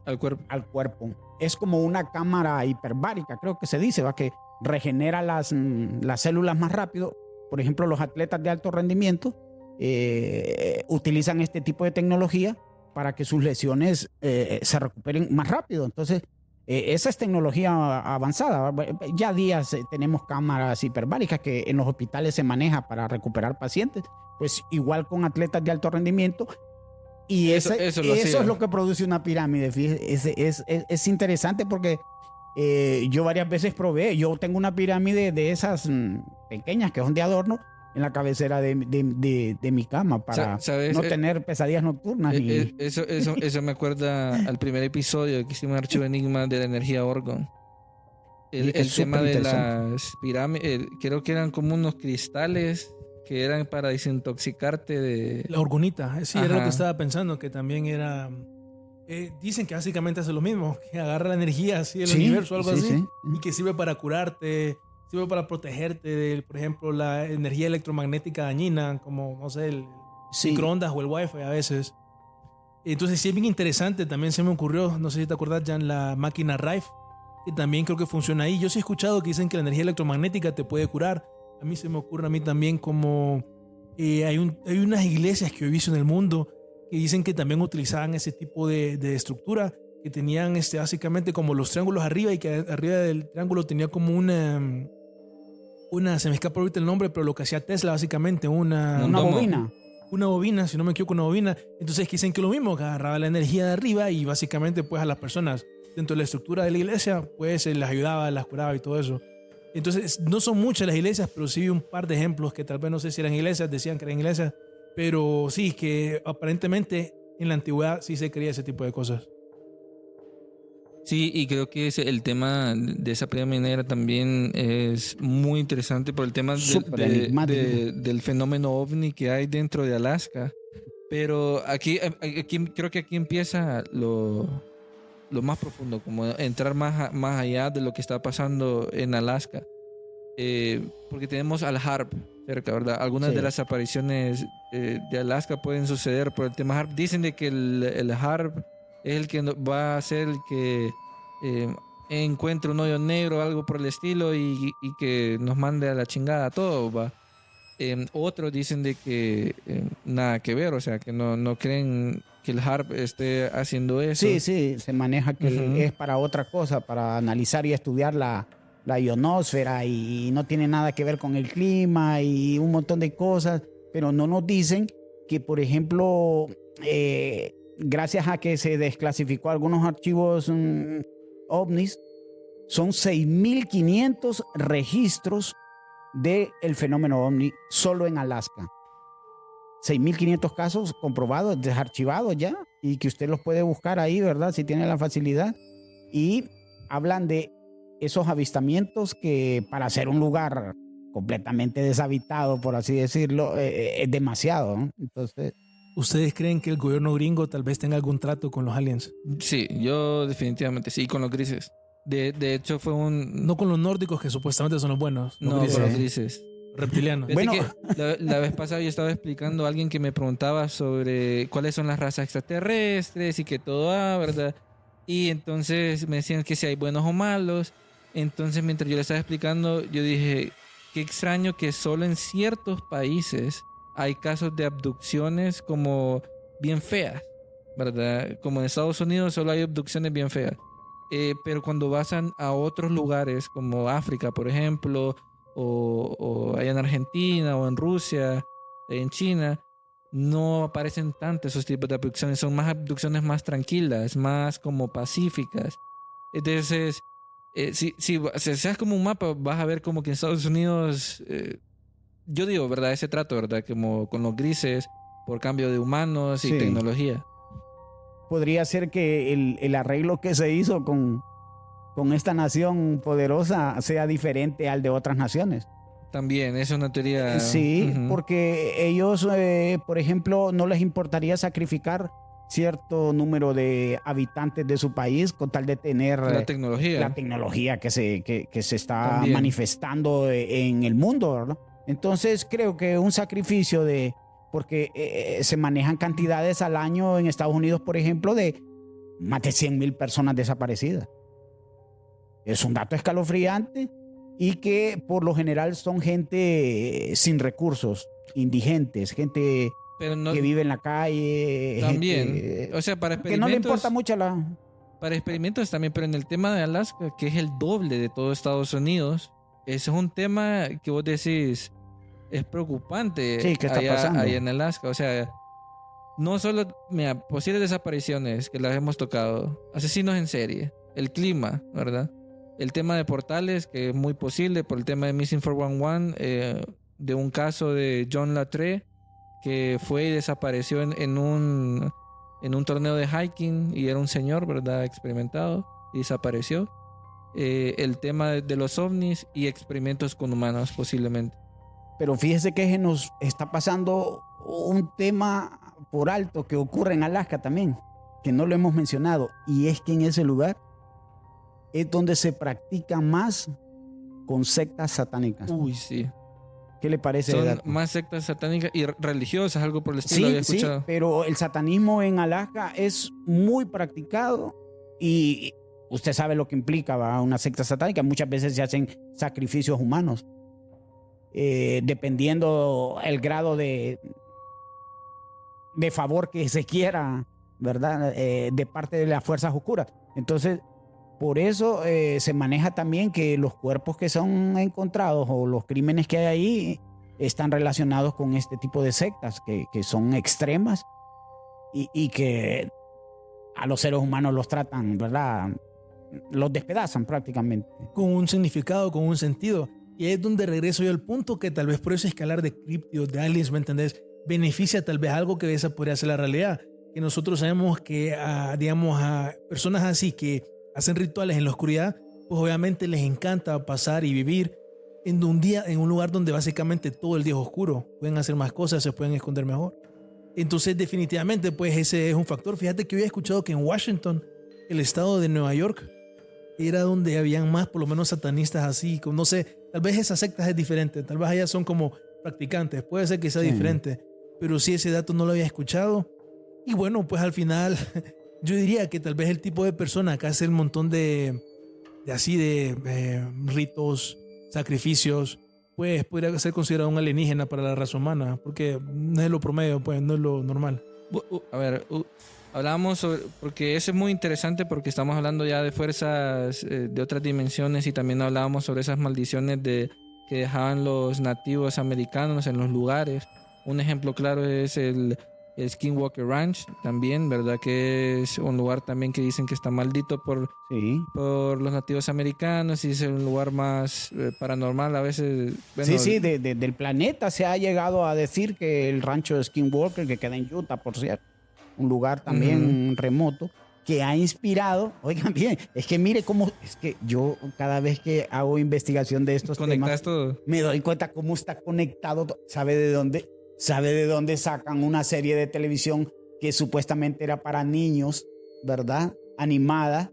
Al cuerpo. al cuerpo. Es como una cámara hiperbárica, creo que se dice, ¿va? Que regenera las células más rápido. Por ejemplo, los atletas de alto rendimiento utilizan este tipo de tecnología para que sus lesiones se recuperen más rápido. Entonces, esa es tecnología avanzada. Ya días tenemos cámaras hiperbáricas que en los hospitales se maneja para recuperar pacientes. Pues igual con atletas de alto rendimiento. Y Eso es lo que produce una pirámide. Fíjese, es interesante porque yo varias veces probé. Yo tengo una pirámide de esas pequeñas que son de adorno en la cabecera de mi cama para ¿Sabes? no tener pesadillas nocturnas. Eso me acuerda al primer episodio que hicimos en Archivo Enigma de la energía Orgon. El tema de las pirámides, creo que eran como unos cristales que eran para desintoxicarte de... La orgonita, sí, era lo Ajá. que estaba pensando, que también era... dicen que básicamente hace lo mismo, que agarra la energía así del Sí, universo o algo sí, así, sí. y que sirve para curarte, sirve para protegerte de, por ejemplo, la energía electromagnética dañina, como, no sé, el Sí. microondas o el wifi a veces. Entonces sí es bien interesante, también se me ocurrió, no sé si te acuerdas, Jan, la máquina Rife, que también creo que funciona ahí. Yo sí he escuchado que dicen que la energía electromagnética te puede curar. A mí se me ocurre a mí también como hay unas iglesias que he visto en el mundo que dicen que también utilizaban ese tipo de estructura, que tenían básicamente como los triángulos arriba y que arriba del triángulo tenía como una se me escapa ahorita el nombre, pero lo que hacía Tesla básicamente, una domo. bobina. Una bobina, si no me equivoco, una bobina. Entonces dicen que lo mismo, que agarraba la energía de arriba y básicamente pues a las personas dentro de la estructura de la iglesia pues les ayudaba, las curaba y todo eso. Entonces no son muchas las iglesias, pero sí vi un par de ejemplos que tal vez no sé si eran iglesias, decían que eran iglesias, pero sí que aparentemente en la antigüedad sí se creía ese tipo de cosas. Sí, y creo que el tema de esa pirámide negra también es muy interesante por el tema Súper enigmático. del fenómeno ovni que hay dentro de Alaska. Pero aquí creo que aquí empieza lo más profundo, como entrar más allá de lo que está pasando en Alaska. Porque tenemos al HARP cerca, ¿verdad? Algunas Sí. de las apariciones de Alaska pueden suceder por el tema HARP. Dicen de que el HARP es el que va a ser el que encuentre un hoyo negro o algo por el estilo y que nos mande a la chingada a todo, ¿va? Otros dicen de que nada que ver, o sea, que no creen que el HARP esté haciendo eso. Sí, se maneja que Ujú. es para otra cosa, para analizar y estudiar la ionosfera y no tiene nada que ver con el clima y un montón de cosas, pero no nos dicen que, por ejemplo, gracias a que se desclasificó algunos archivos ovnis, son 6.500 registros del fenómeno ovni solo en Alaska. 6.500 casos comprobados, desarchivados ya, y que usted los puede buscar ahí, ¿verdad? Si tiene la facilidad. Y hablan de esos avistamientos que para ser un lugar completamente deshabitado, por así decirlo, es demasiado, ¿no? Entonces, ¿Ustedes creen que el gobierno gringo tal vez tenga algún trato con los aliens? Sí, yo definitivamente sí, con los grises. De hecho fue un... No con los nórdicos, que supuestamente son los buenos, los No, grises, con los grises. reptilianos. Fíjate Bueno. que la vez pasada yo estaba explicando a alguien que me preguntaba sobre cuáles son las razas extraterrestres y que todo ¿verdad? Y entonces me decían que si hay buenos o malos. Entonces mientras yo le estaba explicando, yo dije, qué extraño que solo en ciertos países hay casos de abducciones como bien feas, ¿verdad? Como en Estados Unidos solo hay abducciones bien feas. Pero cuando vas a otros lugares como África, por ejemplo, o allá en Argentina o en Rusia, en China, no aparecen tanto esos tipos de abducciones. Son más abducciones más tranquilas, más como pacíficas. Entonces, si seas como un mapa, vas a ver como que en Estados Unidos, yo digo, ¿verdad? Ese trato, ¿verdad? Como con los grises por cambio de humanos y Sí. tecnología. Podría ser que el arreglo que se hizo con esta nación poderosa sea diferente al de otras naciones. También, es una teoría. Sí, Ujú. porque ellos, por ejemplo, no les importaría sacrificar cierto número de habitantes de su país con tal de tener La tecnología. la tecnología que se está También. manifestando en el mundo, ¿verdad? Entonces creo que un sacrificio porque se manejan cantidades al año en Estados Unidos, por ejemplo, de más de 100,000 personas desaparecidas. Es un dato escalofriante y que por lo general son gente sin recursos, indigentes, gente Pero no, que vive en la calle, también. gente O sea, para que no le experimentos. importa mucho Para experimentos también, pero en el tema de Alaska, que es el doble de todo Estados Unidos, ese es un tema que vos decís es preocupante. Sí, ¿qué está pasando? allá en Alaska. O sea, no solo, mira, posibles desapariciones que las hemos tocado, asesinos en serie, el clima, ¿verdad? El tema de portales, que es muy posible por el tema de Missing 411, de un caso de John Latre, que fue y desapareció en un torneo de hiking y era un señor, ¿verdad? Experimentado y desapareció. El tema de los ovnis y experimentos con humanos posiblemente. Pero fíjese que se nos está pasando un tema por alto que ocurre en Alaska también, que no lo hemos mencionado, y es que en ese lugar es donde se practica más con sectas satánicas. Uy, sí. ¿Qué le parece? Son Dato? más sectas satánicas y religiosas, algo por el estilo, había Sí, escuchado. pero el satanismo en Alaska es muy practicado y usted sabe lo que implica, ¿va? Una secta satánica. Muchas veces se hacen sacrificios humanos, dependiendo el grado de favor que se quiera, ¿verdad? De parte de las fuerzas oscuras. Entonces, por eso se maneja también que los cuerpos que son encontrados o los crímenes que hay ahí están relacionados con este tipo de sectas que son extremas y que a los seres humanos los tratan, ¿verdad? Los despedazan prácticamente. Con un significado, con un sentido. Y ahí es donde regreso yo al punto que tal vez por ese escalar de criptios, de aliens, ¿me entendés? Beneficia tal vez algo que esa podría ser la realidad. Que nosotros sabemos que, digamos, a personas así que hacen rituales en la oscuridad, pues obviamente les encanta pasar y vivir en un lugar donde básicamente todo el día es oscuro. Pueden hacer más cosas, se pueden esconder mejor. Entonces, definitivamente, pues ese es un factor. Fíjate que yo había escuchado que en Washington, el estado de Nueva York, era donde habían más, por lo menos, satanistas así, como, no sé, tal vez esas sectas es diferente, tal vez allá son como practicantes, puede ser que sea diferente, pero sí ese dato no lo había escuchado. Y bueno, pues al final, yo diría que tal vez el tipo de persona que hace el montón de ritos, sacrificios, pues podría ser considerado un alienígena para la raza humana, porque no es lo promedio, pues no es lo normal. A ver, hablábamos sobre, porque eso es muy interesante porque estamos hablando ya de fuerzas de otras dimensiones y también hablábamos sobre esas maldiciones que dejaban los nativos americanos en los lugares. Un ejemplo claro es el Skinwalker Ranch también, ¿verdad? Que es un lugar también que dicen que está maldito por los nativos americanos y es un lugar más paranormal a veces. Bueno, Sí, del planeta se ha llegado a decir que el rancho de Skinwalker, que queda en Utah, por cierto, un lugar también remoto, que ha inspirado, oigan bien, es que mire cómo, es que yo cada vez que hago investigación de estos temas, todo. me doy cuenta cómo está conectado, ¿sabe de dónde? ¿Sabe de dónde sacan una serie de televisión que supuestamente era para niños, ¿verdad? Animada,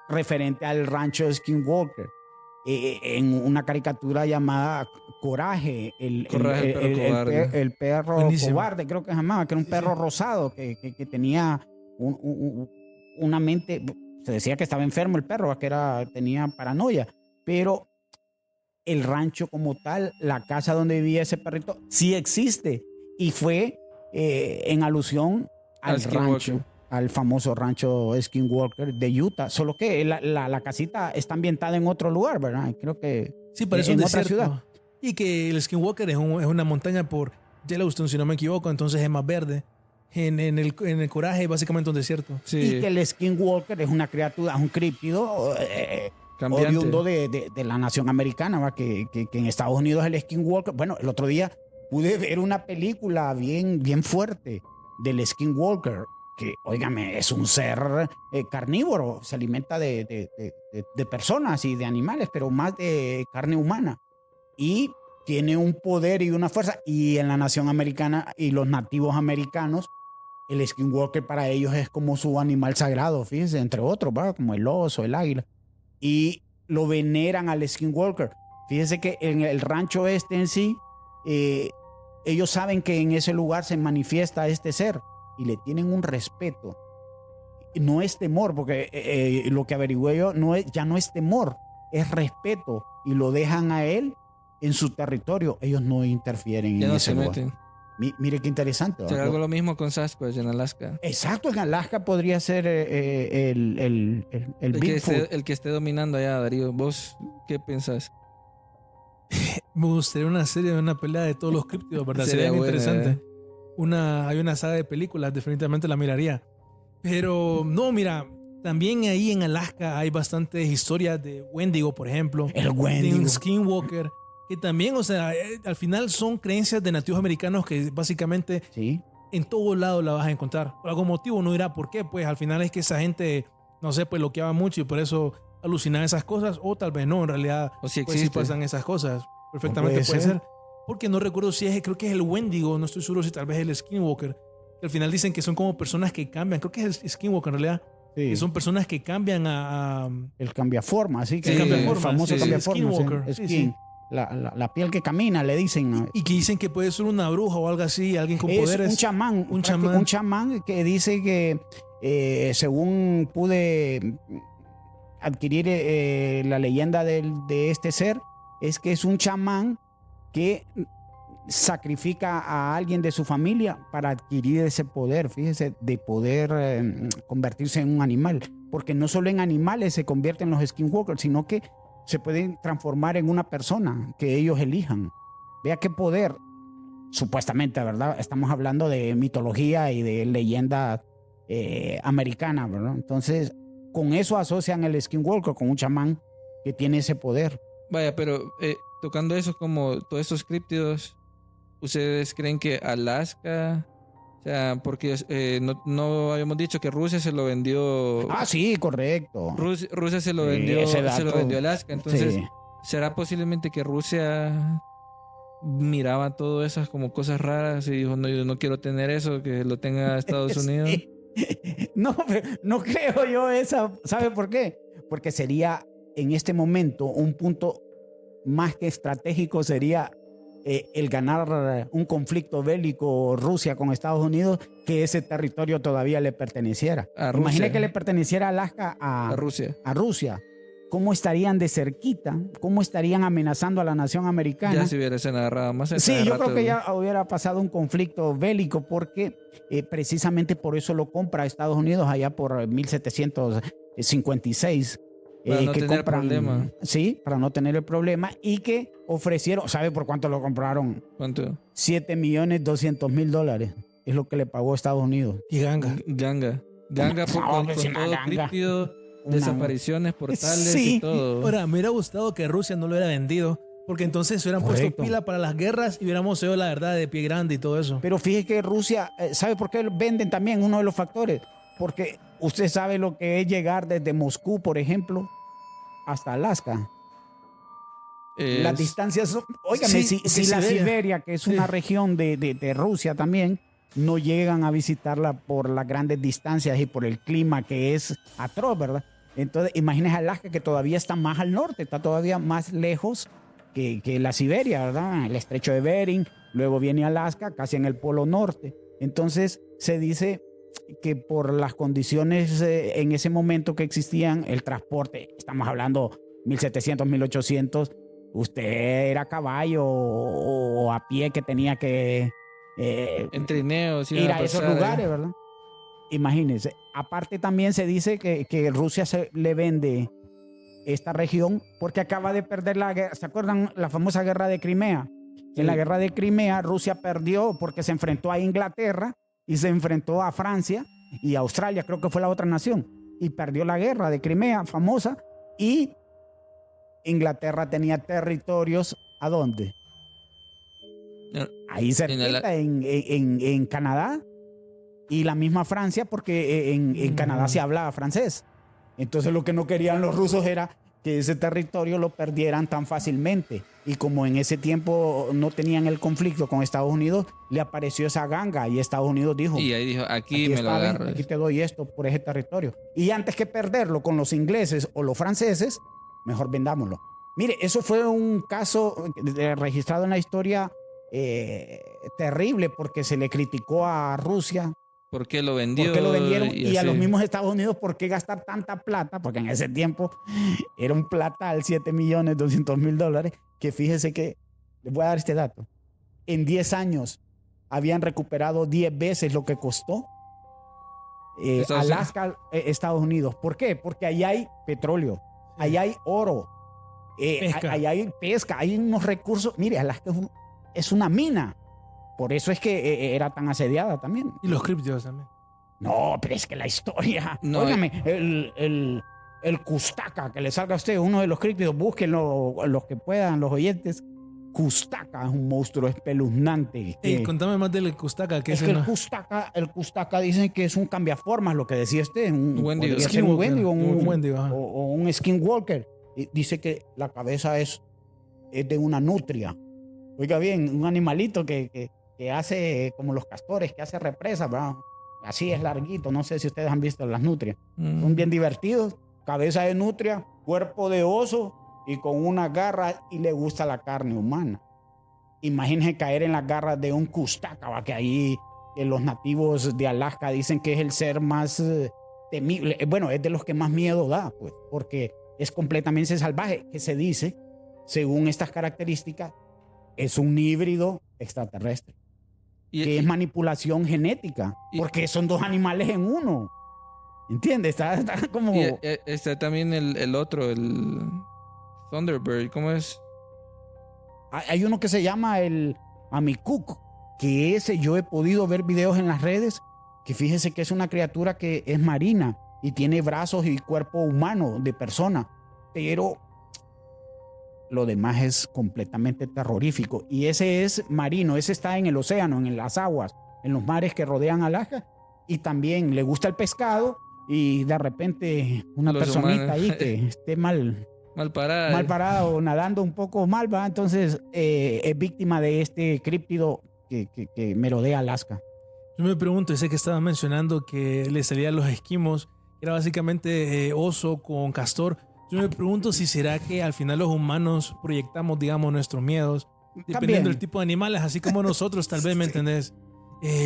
referente al rancho de Skinwalker, en una caricatura llamada Coraje, el perro Buenísimo. cobarde, creo que se llamaba, que era un perro rosado que tenía una mente, se decía que estaba enfermo el perro, que tenía paranoia, pero el rancho como tal, la casa donde vivía ese perrito, sí existe. Y fue en alusión al rancho, Skinwalker. al famoso rancho Skinwalker de Utah. Solo que la casita está ambientada en otro lugar, ¿verdad? Creo que Sí, parece un en otra desierto. ciudad. Y que el Skinwalker es una montaña por Yellowstone, si no me equivoco, entonces es más verde. En el Coraje es básicamente un desierto. Sí, Y que el Skinwalker es una criatura, es un críptido cambiante. oriundo de la nación americana, ¿va? Que en Estados Unidos el Skinwalker, bueno, el otro día pude ver una película bien fuerte del Skinwalker, que, óigame, es un ser carnívoro, se alimenta de personas y de animales, pero más de carne humana. Y tiene un poder y una fuerza. Y en la nación americana y los nativos americanos, el Skinwalker para ellos es como su animal sagrado, fíjense, entre otros, ¿va? Como el oso, el águila. Y lo veneran al Skinwalker. Fíjense que en el rancho este en sí, ellos saben que en ese lugar se manifiesta este ser y le tienen un respeto. No es temor, porque lo que averigüé yo ya no es temor, es respeto, y lo dejan a él en su territorio. Ellos no interfieren Ya en no ese se lugar. meten. Mire qué interesante. Será ¿verdad? algo lo mismo con Sasquatch en Alaska. Exacto, en Alaska podría ser el Bigfoot. El que esté dominando allá, Darío. ¿Vos qué pensás? Me gustaría una serie de una pelea de todos los críptidos, ¿verdad? Sería Sería bien buena, interesante. Hay una saga de películas, definitivamente la miraría. Pero no, mira, también ahí en Alaska hay bastantes historias de Wendigo, por ejemplo. El De Wendigo. un Skinwalker. Que también, o sea, al final son creencias de nativos americanos que básicamente Sí. en todos lados la vas a encontrar. Por algún motivo uno dirá por qué, pues al final es que esa gente, no sé, pues loqueaba mucho y por eso alucinaba esas cosas, o tal vez no, en realidad O si pues sí existe. pasan esas cosas. Perfectamente No puede puede ser. ser. Porque no recuerdo si es, creo que es el Wendigo, no estoy seguro si tal vez es el Skinwalker. Que al final dicen que son como personas que cambian, creo que es el Skinwalker en realidad, Sí. que son personas que cambian a El cambiaforma, así que Sí, el cambiaforma, famoso sí. cambiaforma. Skinwalker, sí, sí, skin. sí. La piel que camina, le dicen. y que dicen que puede ser una bruja o algo así, alguien con Es poderes. un chamán, un chamán. un chamán que dice que según pude adquirir la leyenda de este ser, es que es un chamán que sacrifica a alguien de su familia para adquirir ese poder, fíjese, de poder convertirse en un animal, porque no solo en animales se convierten los skinwalkers, sino que se pueden transformar en una persona que ellos elijan. Vea qué poder, supuestamente, ¿verdad? Estamos hablando de mitología y de leyenda americana, ¿verdad? Entonces, con eso asocian el skinwalker con un chamán que tiene ese poder. Vaya, pero tocando eso, como todos estos críptidos, ¿ustedes creen que Alaska, o sea, porque no habíamos dicho que Rusia se lo vendió? Ah, sí, correcto. Rusia se lo Sí, vendió, ese se lo dato. vendió a Alaska. Entonces, Sí. ¿será posiblemente que Rusia miraba todo esas como cosas raras y dijo, no, yo no quiero tener eso, que lo tenga Estados Unidos? Sí. No, no creo yo esa. ¿Sabe por qué? Porque sería en este momento un punto más que estratégico, sería el ganar un conflicto bélico Rusia con Estados Unidos, que ese territorio todavía le perteneciera. A Rusia. Imagine que le perteneciera Alaska A Rusia. a Rusia. ¿Cómo estarían de cerquita? ¿Cómo estarían amenazando a la nación americana? Ya se hubiesen agarrado más. Sí, yo creo que ya hubiera pasado un conflicto bélico porque precisamente por eso lo compra Estados Unidos allá por 1756. Para no tener problema. Sí, para no tener el problema, y que ofrecieron, ¿sabe por cuánto lo compraron? ¿Cuánto? $7,200,000 es lo que le pagó Estados Unidos. Y ganga. Ganga por, No, con hombre, sí, todo una ganga. críptido, Una- desapariciones, portales Sí. y todo. Ahora, me hubiera gustado que Rusia no lo hubiera vendido, porque entonces hubieran puesto Correcto. pila para las guerras y hubiéramos sido la verdad de pie grande y todo eso. Pero fíjese que Rusia, ¿sabe por qué venden también? Uno de los factores, porque usted sabe lo que es llegar desde Moscú, por ejemplo, hasta Alaska. Las distancias son, óigame, Sí, si que la Siberia. Siberia, que es una región de Rusia también, no llegan a visitarla por las grandes distancias y por el clima que es atroz, ¿verdad? Entonces, imagínese Alaska, que todavía está más al norte, está todavía más lejos que la Siberia, ¿verdad? El estrecho de Bering, luego viene Alaska, casi en el polo norte. Entonces, se dice que por las condiciones en ese momento que existían, el transporte, estamos hablando 1700, 1800, usted era caballo o a pie que tenía que En trineos iban ir a esos pasar, lugares, ¿verdad? Imagínense. Aparte también se dice que Rusia le vende esta región porque acaba de perder la guerra. ¿Se acuerdan la famosa guerra de Crimea? Sí. En la guerra de Crimea Rusia perdió porque se enfrentó a Inglaterra y se enfrentó a Francia y a Australia, creo que fue la otra nación, y perdió la guerra de Crimea, famosa, y Inglaterra tenía territorios, ¿a dónde? Ahí cerquita, en Canadá, y la misma Francia, porque en Canadá se hablaba francés. Entonces lo que no querían los rusos era que ese territorio lo perdieran tan fácilmente. Y como en ese tiempo no tenían el conflicto con Estados Unidos, le apareció esa ganga y Estados Unidos dijo, Y ahí dijo, aquí me lo está, agarro. aquí te doy esto por ese territorio. Y antes que perderlo con los ingleses o los franceses, mejor vendámoslo. Mire, eso fue un caso registrado en la historia terrible porque se le criticó a Rusia. ¿Por qué lo vendió? ¿Por qué lo vendieron? Y a así. los mismos Estados Unidos, ¿por qué gastar tanta plata? Porque en ese tiempo era un platal, $7.200.000, que fíjese que, les voy a dar este dato, en 10 años habían recuperado 10 veces lo que costó Alaska, Estados Unidos. ¿Por qué? Porque ahí hay petróleo, ahí hay oro, ahí hay pesca, hay unos recursos. Mire, Alaska es una mina. Por eso es que era tan asediada también. Y los críptidos también. No, pero es que la historia... No, Óigame, el Custaka, que le salga a usted uno de los críptidos, búsquenlo los que puedan, los oyentes. Custaka es un monstruo espeluznante. Ey, contame más del Custaka. Es que el Custaka dicen que es un cambiaformas, lo que decía usted. Wendigo. Podría ser un Wendigo, Un Wendigo, ajá. o un Skinwalker. Y dice que la cabeza es de una nutria. Oiga bien, un animalito que hace como los castores, que hace represas, ¿verdad? Así es larguito, no sé si ustedes han visto las nutrias. Son bien divertidos, cabeza de nutria, cuerpo de oso y con una garra, y le gusta la carne humana. Imagínense caer en las garras de un Custaka, ¿va? Que ahí los nativos de Alaska dicen que es el ser más temible. Bueno, es de los que más miedo da, pues, porque es completamente salvaje, que se dice, según estas características, es un híbrido extraterrestre. Que es manipulación genética, porque son dos animales en uno. ¿Entiendes? Está como... Y está también el otro, el Thunderbird, ¿cómo es? Hay uno que se llama el Amikuk, que ese yo he podido ver videos en las redes, que fíjese que es una criatura que es marina y tiene brazos y cuerpo humano de persona, pero lo demás es completamente terrorífico. Y ese es marino, ese está en el océano, en las aguas, en los mares que rodean Alaska. Y también le gusta el pescado y de repente una Los personita humanos. ahí que esté mal parada o nadando un poco mal, ¿va? Entonces es víctima de este críptido que merodea Alaska. Yo me pregunto, ese que estaba mencionando que le salían los esquimos, era básicamente oso con castor. Yo me pregunto si será que al final los humanos proyectamos, digamos, nuestros miedos, dependiendo También. del tipo de animales, así como nosotros, tal vez, ¿me entendés?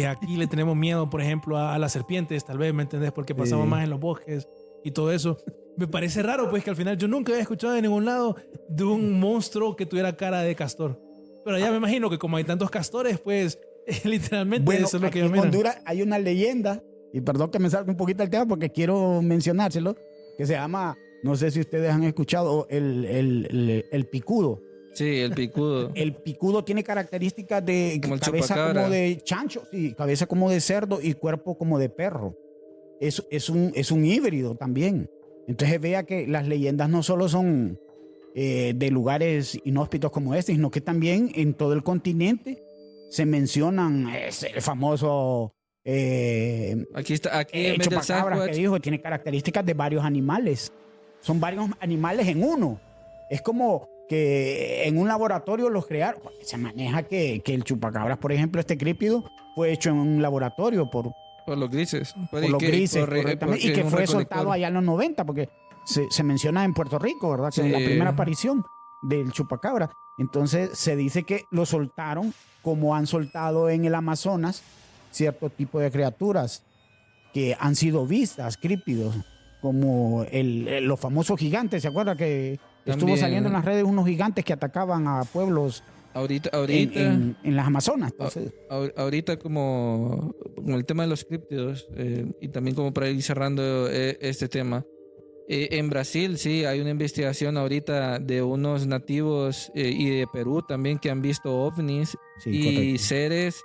Aquí le tenemos miedo, por ejemplo, a las serpientes, tal vez, ¿me entendés? Porque pasamos más en los bosques y todo eso. Me parece raro, pues, que al final yo nunca había escuchado de ningún lado de un monstruo que tuviera cara de castor. Pero ya me imagino que como hay tantos castores, pues, literalmente Bueno, eso es lo que aquí ellos en miran. Honduras hay una leyenda, y perdón que me salga un poquito el tema porque quiero mencionárselo, que se llama, no sé si ustedes han escuchado, el picudo. Sí, el picudo. El picudo tiene características de Como el cabeza chupacabra. como de chancho, sí, cabeza como de cerdo y cuerpo como de perro. Es un híbrido también. Entonces vea que las leyendas no solo son de lugares inhóspitos como este, sino que también en todo el continente se mencionan el famoso Aquí en vez del chupacabra que Sasquatch, dijo que tiene características de varios animales. Son varios animales en uno. Es como que en un laboratorio los crearon. Se maneja que el chupacabras, por ejemplo, este críptido, fue hecho en un laboratorio por los grises. los grises, correctamente, y que un fue recolector. soltado allá en los 90, porque se menciona en Puerto Rico, ¿verdad? Que Sí. es la primera aparición del chupacabra. Entonces se dice que lo soltaron como han soltado en el Amazonas cierto tipo de criaturas que han sido vistas, críptidos, como los famosos gigantes. ¿Se acuerda que estuvo También. saliendo en las redes unos gigantes que atacaban a pueblos Ahorita, en las Amazonas? Entonces, ahorita como el tema de los críptidos y también como para ir cerrando este tema. En Brasil sí hay una investigación ahorita de unos nativos y de Perú también que han visto ovnis sí, y correcto. seres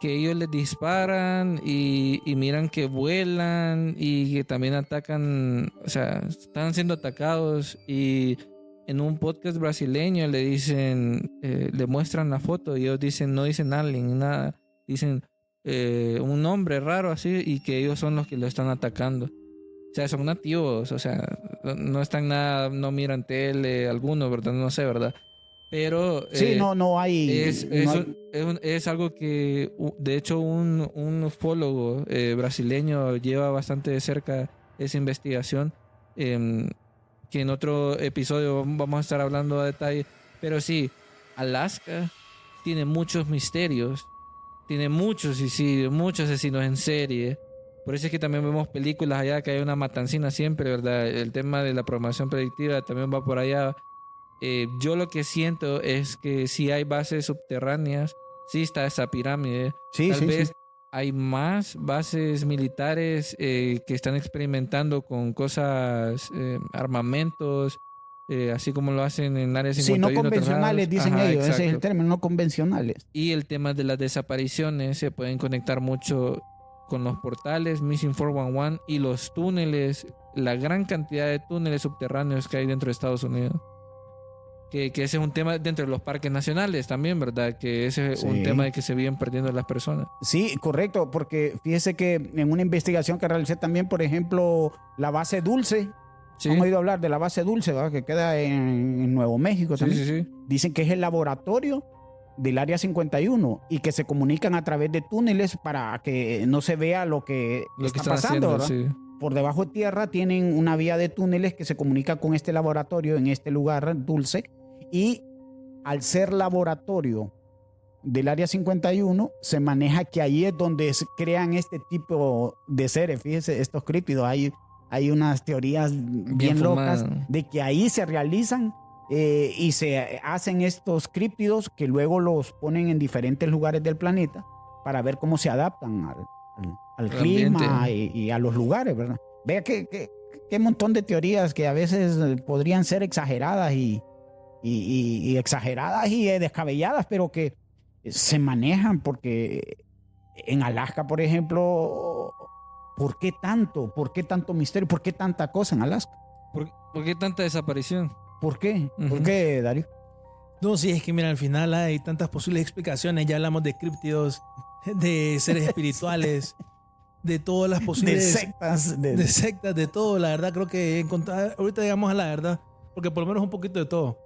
que ellos les disparan y miran que vuelan y que también atacan, o sea, están siendo atacados y en un podcast brasileño le dicen, le muestran la foto y ellos dicen, no dicen alien, nada, dicen un nombre raro así y que ellos son los que lo están atacando. O sea, son nativos, o sea, no están nada, no miran tele, algunos, ¿verdad? No sé, ¿verdad? Pero Sí, no hay. es algo que, de hecho, un ufólogo brasileño lleva bastante de cerca esa investigación, que en otro episodio vamos a estar hablando a detalle. Pero sí, Alaska tiene muchos misterios, tiene muchos suicidios, muchos asesinos en serie. Por eso es que también vemos películas allá que hay una matancina siempre, ¿verdad? El tema de la programación predictiva también va por allá. Yo lo que siento es que si hay bases subterráneas, sí está esa pirámide. Sí, Tal sí, vez sí. hay más bases militares que están experimentando con cosas, armamentos, así como lo hacen en Área 51. Sí, no convencionales, otros lados. dicen Ajá, ellos. Ese es el exacto. término, no convencionales. Y el tema de las desapariciones se pueden conectar mucho con los portales Missing 411 y los túneles, la gran cantidad de túneles subterráneos que hay dentro de Estados Unidos. Que ese es un tema dentro de los parques nacionales también, ¿verdad? Que ese es un Sí. tema de que se vienen perdiendo las personas. Sí, correcto, porque fíjese que en una investigación que realicé también, por ejemplo, la base Dulce, Sí, han oído hablar de la base Dulce, ¿verdad? Que queda en Nuevo México sí, también. sí, sí. Dicen que es el laboratorio del Área 51 y que se comunican a través de túneles para que no se vea lo que Lo que está están pasando, haciendo, ¿verdad? sí. Por debajo de tierra tienen una vía de túneles que se comunica con este laboratorio en este lugar Dulce, y al ser laboratorio del Área 51 se maneja que ahí es donde se crean este tipo de seres. Fíjese, estos críptidos, hay unas teorías bien locas fumado. de que ahí se realizan y se hacen estos críptidos que luego los ponen en diferentes lugares del planeta para ver cómo se adaptan al clima ambiente. y a los lugares, ¿verdad? Vea qué montón de teorías que a veces podrían ser exageradas y exageradas y descabelladas, pero que se manejan, porque en Alaska, por ejemplo, ¿por qué tanto? ¿Por qué tanto misterio? ¿Por qué tanta cosa en Alaska? ¿Por qué tanta desaparición? ¿Por qué? ¿Por Ujú. qué, Darío? No, sí, es que mira, al final hay tantas posibles explicaciones. Ya hablamos de críptidos, de seres espirituales, de todas las De posibles sectas. de sectas, de todo. La verdad, creo que ahorita llegamos a la verdad, porque por lo menos un poquito de todo.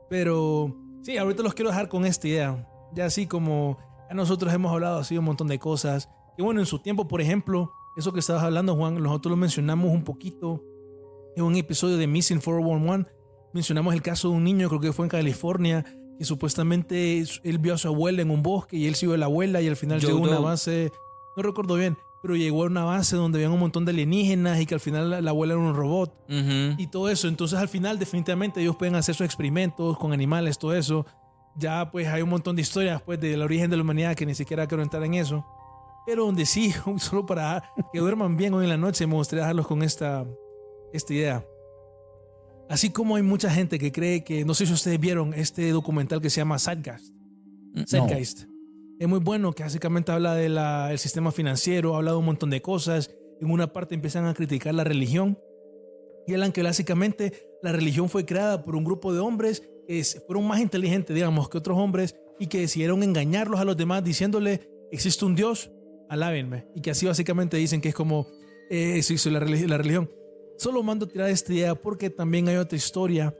Pero sí, ahorita los quiero dejar con esta idea. Ya así como ya nosotros hemos hablado así un montón de cosas. Y bueno, en su tiempo, por ejemplo, eso que estabas hablando, Juan, nosotros lo mencionamos un poquito en un episodio de Missing 411. Mencionamos el caso de un niño, creo que fue en California, que supuestamente él vio a su abuela en un bosque y él siguió a la abuela y al final Joe llegó a una Doe. base, no recuerdo bien, pero llegó a una base donde había un montón de alienígenas y que al final la abuela era un robot Ujú. y todo eso. Entonces al final definitivamente ellos pueden hacer sus experimentos con animales, todo eso. Ya pues hay un montón de historias pues del origen de la humanidad que ni siquiera quiero entrar en eso. Pero donde sí, solo para que duerman bien hoy en la noche, me gustaría dejarlos con esta idea. Así como hay mucha gente que cree que, no sé si ustedes vieron este documental que se llama Zeitgeist. Zeitgeist. Es muy bueno, que básicamente habla del sistema financiero, habla de un montón de cosas. En una parte empiezan a criticar la religión y hablan que básicamente la religión fue creada por un grupo de hombres que fueron más inteligentes, digamos, que otros hombres y que decidieron engañarlos a los demás diciéndole, existe un Dios, alábenme. Y que así básicamente dicen que es como se hizo la religión. Solo mando a tirar esta idea porque también hay otra historia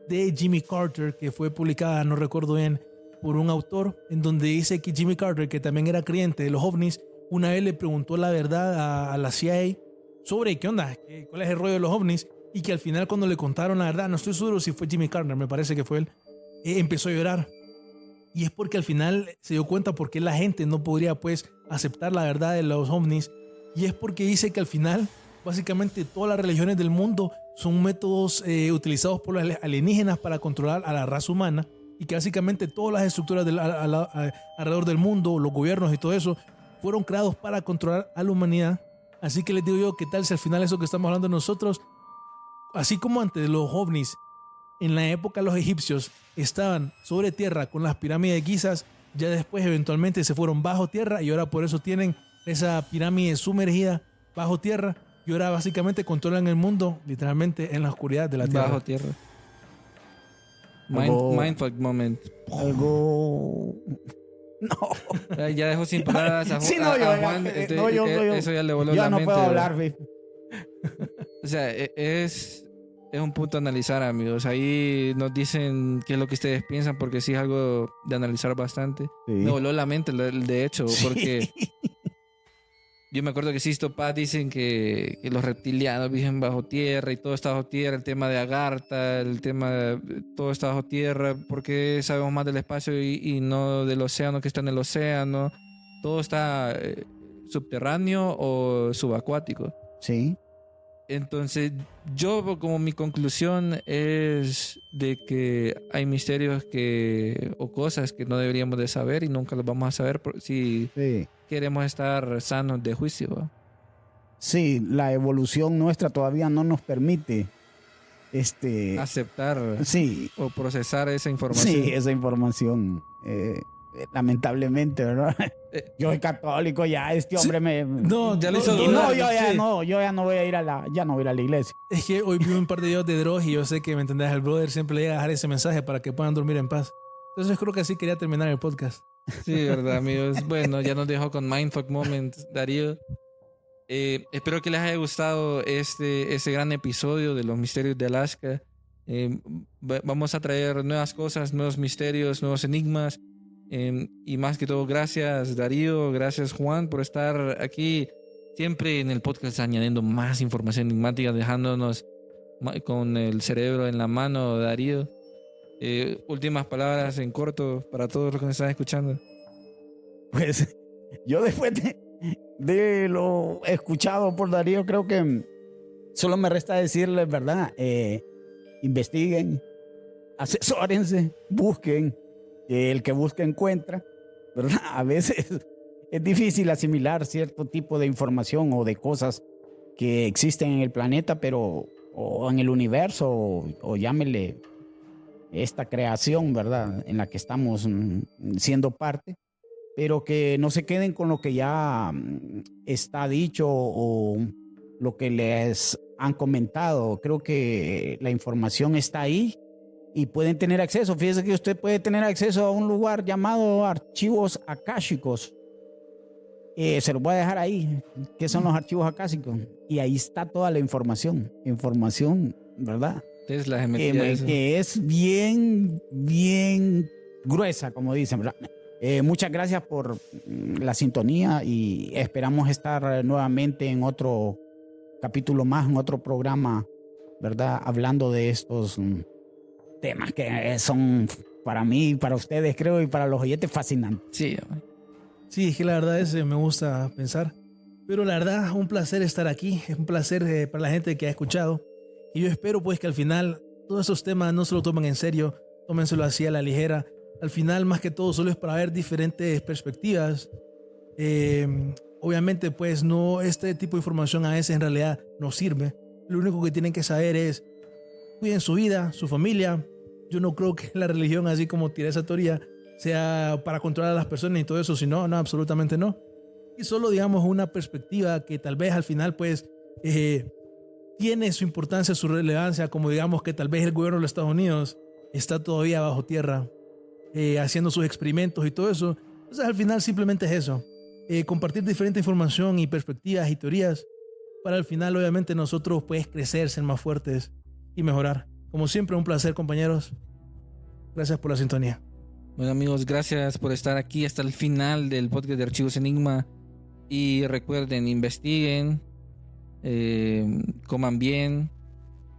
de Jimmy Carter que fue publicada, no recuerdo bien, por un autor, en donde dice que Jimmy Carter, que también era creyente de los ovnis, una vez le preguntó la verdad a la CIA sobre qué onda, cuál es el rollo de los ovnis, y que al final cuando le contaron la verdad, no estoy seguro si fue Jimmy Carter, me parece que fue él, empezó a llorar. Y es porque al final se dio cuenta por qué la gente no podría pues aceptar la verdad de los ovnis, y es porque dice que al final básicamente todas las religiones del mundo son métodos utilizados por los alienígenas para controlar a la raza humana, y que básicamente todas las estructuras alrededor del mundo, los gobiernos y todo eso, fueron creados para controlar a la humanidad. Así que les digo yo, ¿qué tal si al final eso que estamos hablando nosotros, así como antes los ovnis, en la época los egipcios estaban sobre tierra con las pirámides de Gizas, ya después eventualmente se fueron bajo tierra y ahora por eso tienen esa pirámide sumergida bajo tierra y ahora básicamente controlan el mundo literalmente en la oscuridad de la tierra? Bajo tierra. Algo- Mindfuck moment. Algo... No. Ya dejó sin palabras a, Sí, a- no, a yo, Juan. no, yo, Eso ya le voló yo la no mente. puedo ¿verdad? hablar, güey. O sea, es un punto a analizar, amigos. Ahí nos dicen qué es lo que ustedes piensan, porque sí es algo de analizar bastante. Sí. Me voló la mente, de hecho, porque yo me acuerdo que Sisto Paz dicen que los reptilianos viven bajo tierra y todo está bajo tierra. El tema de Agartha, el tema de todo está bajo tierra. Porque sabemos más del espacio y no del océano que está en el océano. Todo está subterráneo o subacuático. Sí. Entonces, yo como mi conclusión es de que hay misterios o cosas que no deberíamos de saber y nunca los vamos a saber si Sí. queremos estar sanos de juicio. ¿Va? Sí, la evolución nuestra todavía no nos permite Aceptar sí, o procesar esa información. sí, esa información. Lamentablemente, ¿verdad? Yo soy católico ya, este hombre me... No, Ya le Y hizo no, dudar, yo sí. ya no voy a ir a la iglesia. Es que hoy vi un par de videos de Dross y yo sé que, ¿me entendés? El brother siempre le llega a dejar ese mensaje para que puedan dormir en paz. Entonces creo que así quería terminar el podcast. Sí, verdad, amigos. Bueno, ya nos dejó con Mindfuck Moment, Darío. Espero que les haya gustado ese gran episodio de los misterios de Alaska. Vamos a traer nuevas cosas, nuevos misterios, nuevos enigmas. Y más que todo, gracias Darío, gracias Juan por estar aquí siempre en el podcast añadiendo más información enigmática, dejándonos con el cerebro en la mano, Darío. Últimas palabras en corto para todos los que nos están escuchando. Pues yo después de lo escuchado por Darío, creo que solo me resta decirles, ¿verdad? Investiguen, asesórense, busquen. El que busca encuentra, ¿verdad? A veces es difícil asimilar cierto tipo de información o de cosas que existen en el planeta, o en el universo, o llámele esta creación, ¿verdad? En la que estamos siendo parte, pero que no se queden con lo que ya está dicho o lo que les han comentado. Creo que la información está ahí y pueden tener acceso. Fíjese que usted puede tener acceso a un lugar llamado archivos akáshicos. Se los voy a dejar ahí. ¿Qué son los archivos akáshicos? Y ahí está toda la información, ¿verdad? Tesla se metía eso. Que es bien, bien gruesa, como dicen, ¿verdad? Muchas gracias por la sintonía y esperamos estar nuevamente en otro capítulo más, en otro programa, ¿verdad? Hablando de estos temas que son para mí, para ustedes, creo, y para los oyentes fascinantes. Sí, Sí, es que la verdad me gusta pensar. Pero la verdad, un placer estar aquí. Es un placer para la gente que ha escuchado. Y yo espero pues que al final todos esos temas no se lo tomen en serio, tómenselo así a la ligera. Al final, más que todo, solo es para ver diferentes perspectivas. Obviamente, pues no, este tipo de información a veces en realidad no sirve. Lo único que tienen que saber es cuiden su vida, su familia. Yo no creo que la religión, así como tiré esa teoría, sea para controlar a las personas y todo eso, sino, no, absolutamente no. Y solo, digamos, una perspectiva que tal vez al final, pues, tiene su importancia, su relevancia, como digamos que tal vez el gobierno de los Estados Unidos está todavía bajo tierra, haciendo sus experimentos y todo eso. Entonces, al final simplemente es eso. Compartir diferente información y perspectivas y teorías para al final, obviamente, nosotros pues crecer, ser más fuertes y mejorar. Como siempre, un placer, compañeros. Gracias por la sintonía. Bueno, amigos, gracias por estar aquí hasta el final del podcast de Archivos Enigma. Y recuerden, investiguen, coman bien,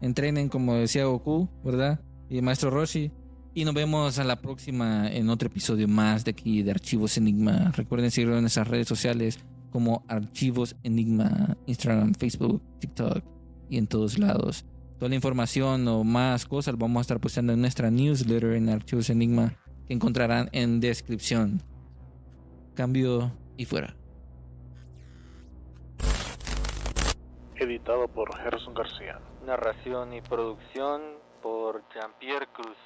entrenen como decía Goku, ¿verdad? Y Maestro Roshi. Y nos vemos a la próxima en otro episodio más de aquí de Archivos Enigma. Recuerden seguirlo en nuestras redes sociales, como Archivos Enigma, Instagram, Facebook, TikTok y en todos lados. Toda la información o más cosas vamos a estar posteando en nuestra newsletter en Archivos Enigma, que encontrarán en descripción. Cambio y fuera. Editado por Gerson García. Narración y producción por Jean-Pierre Cruz.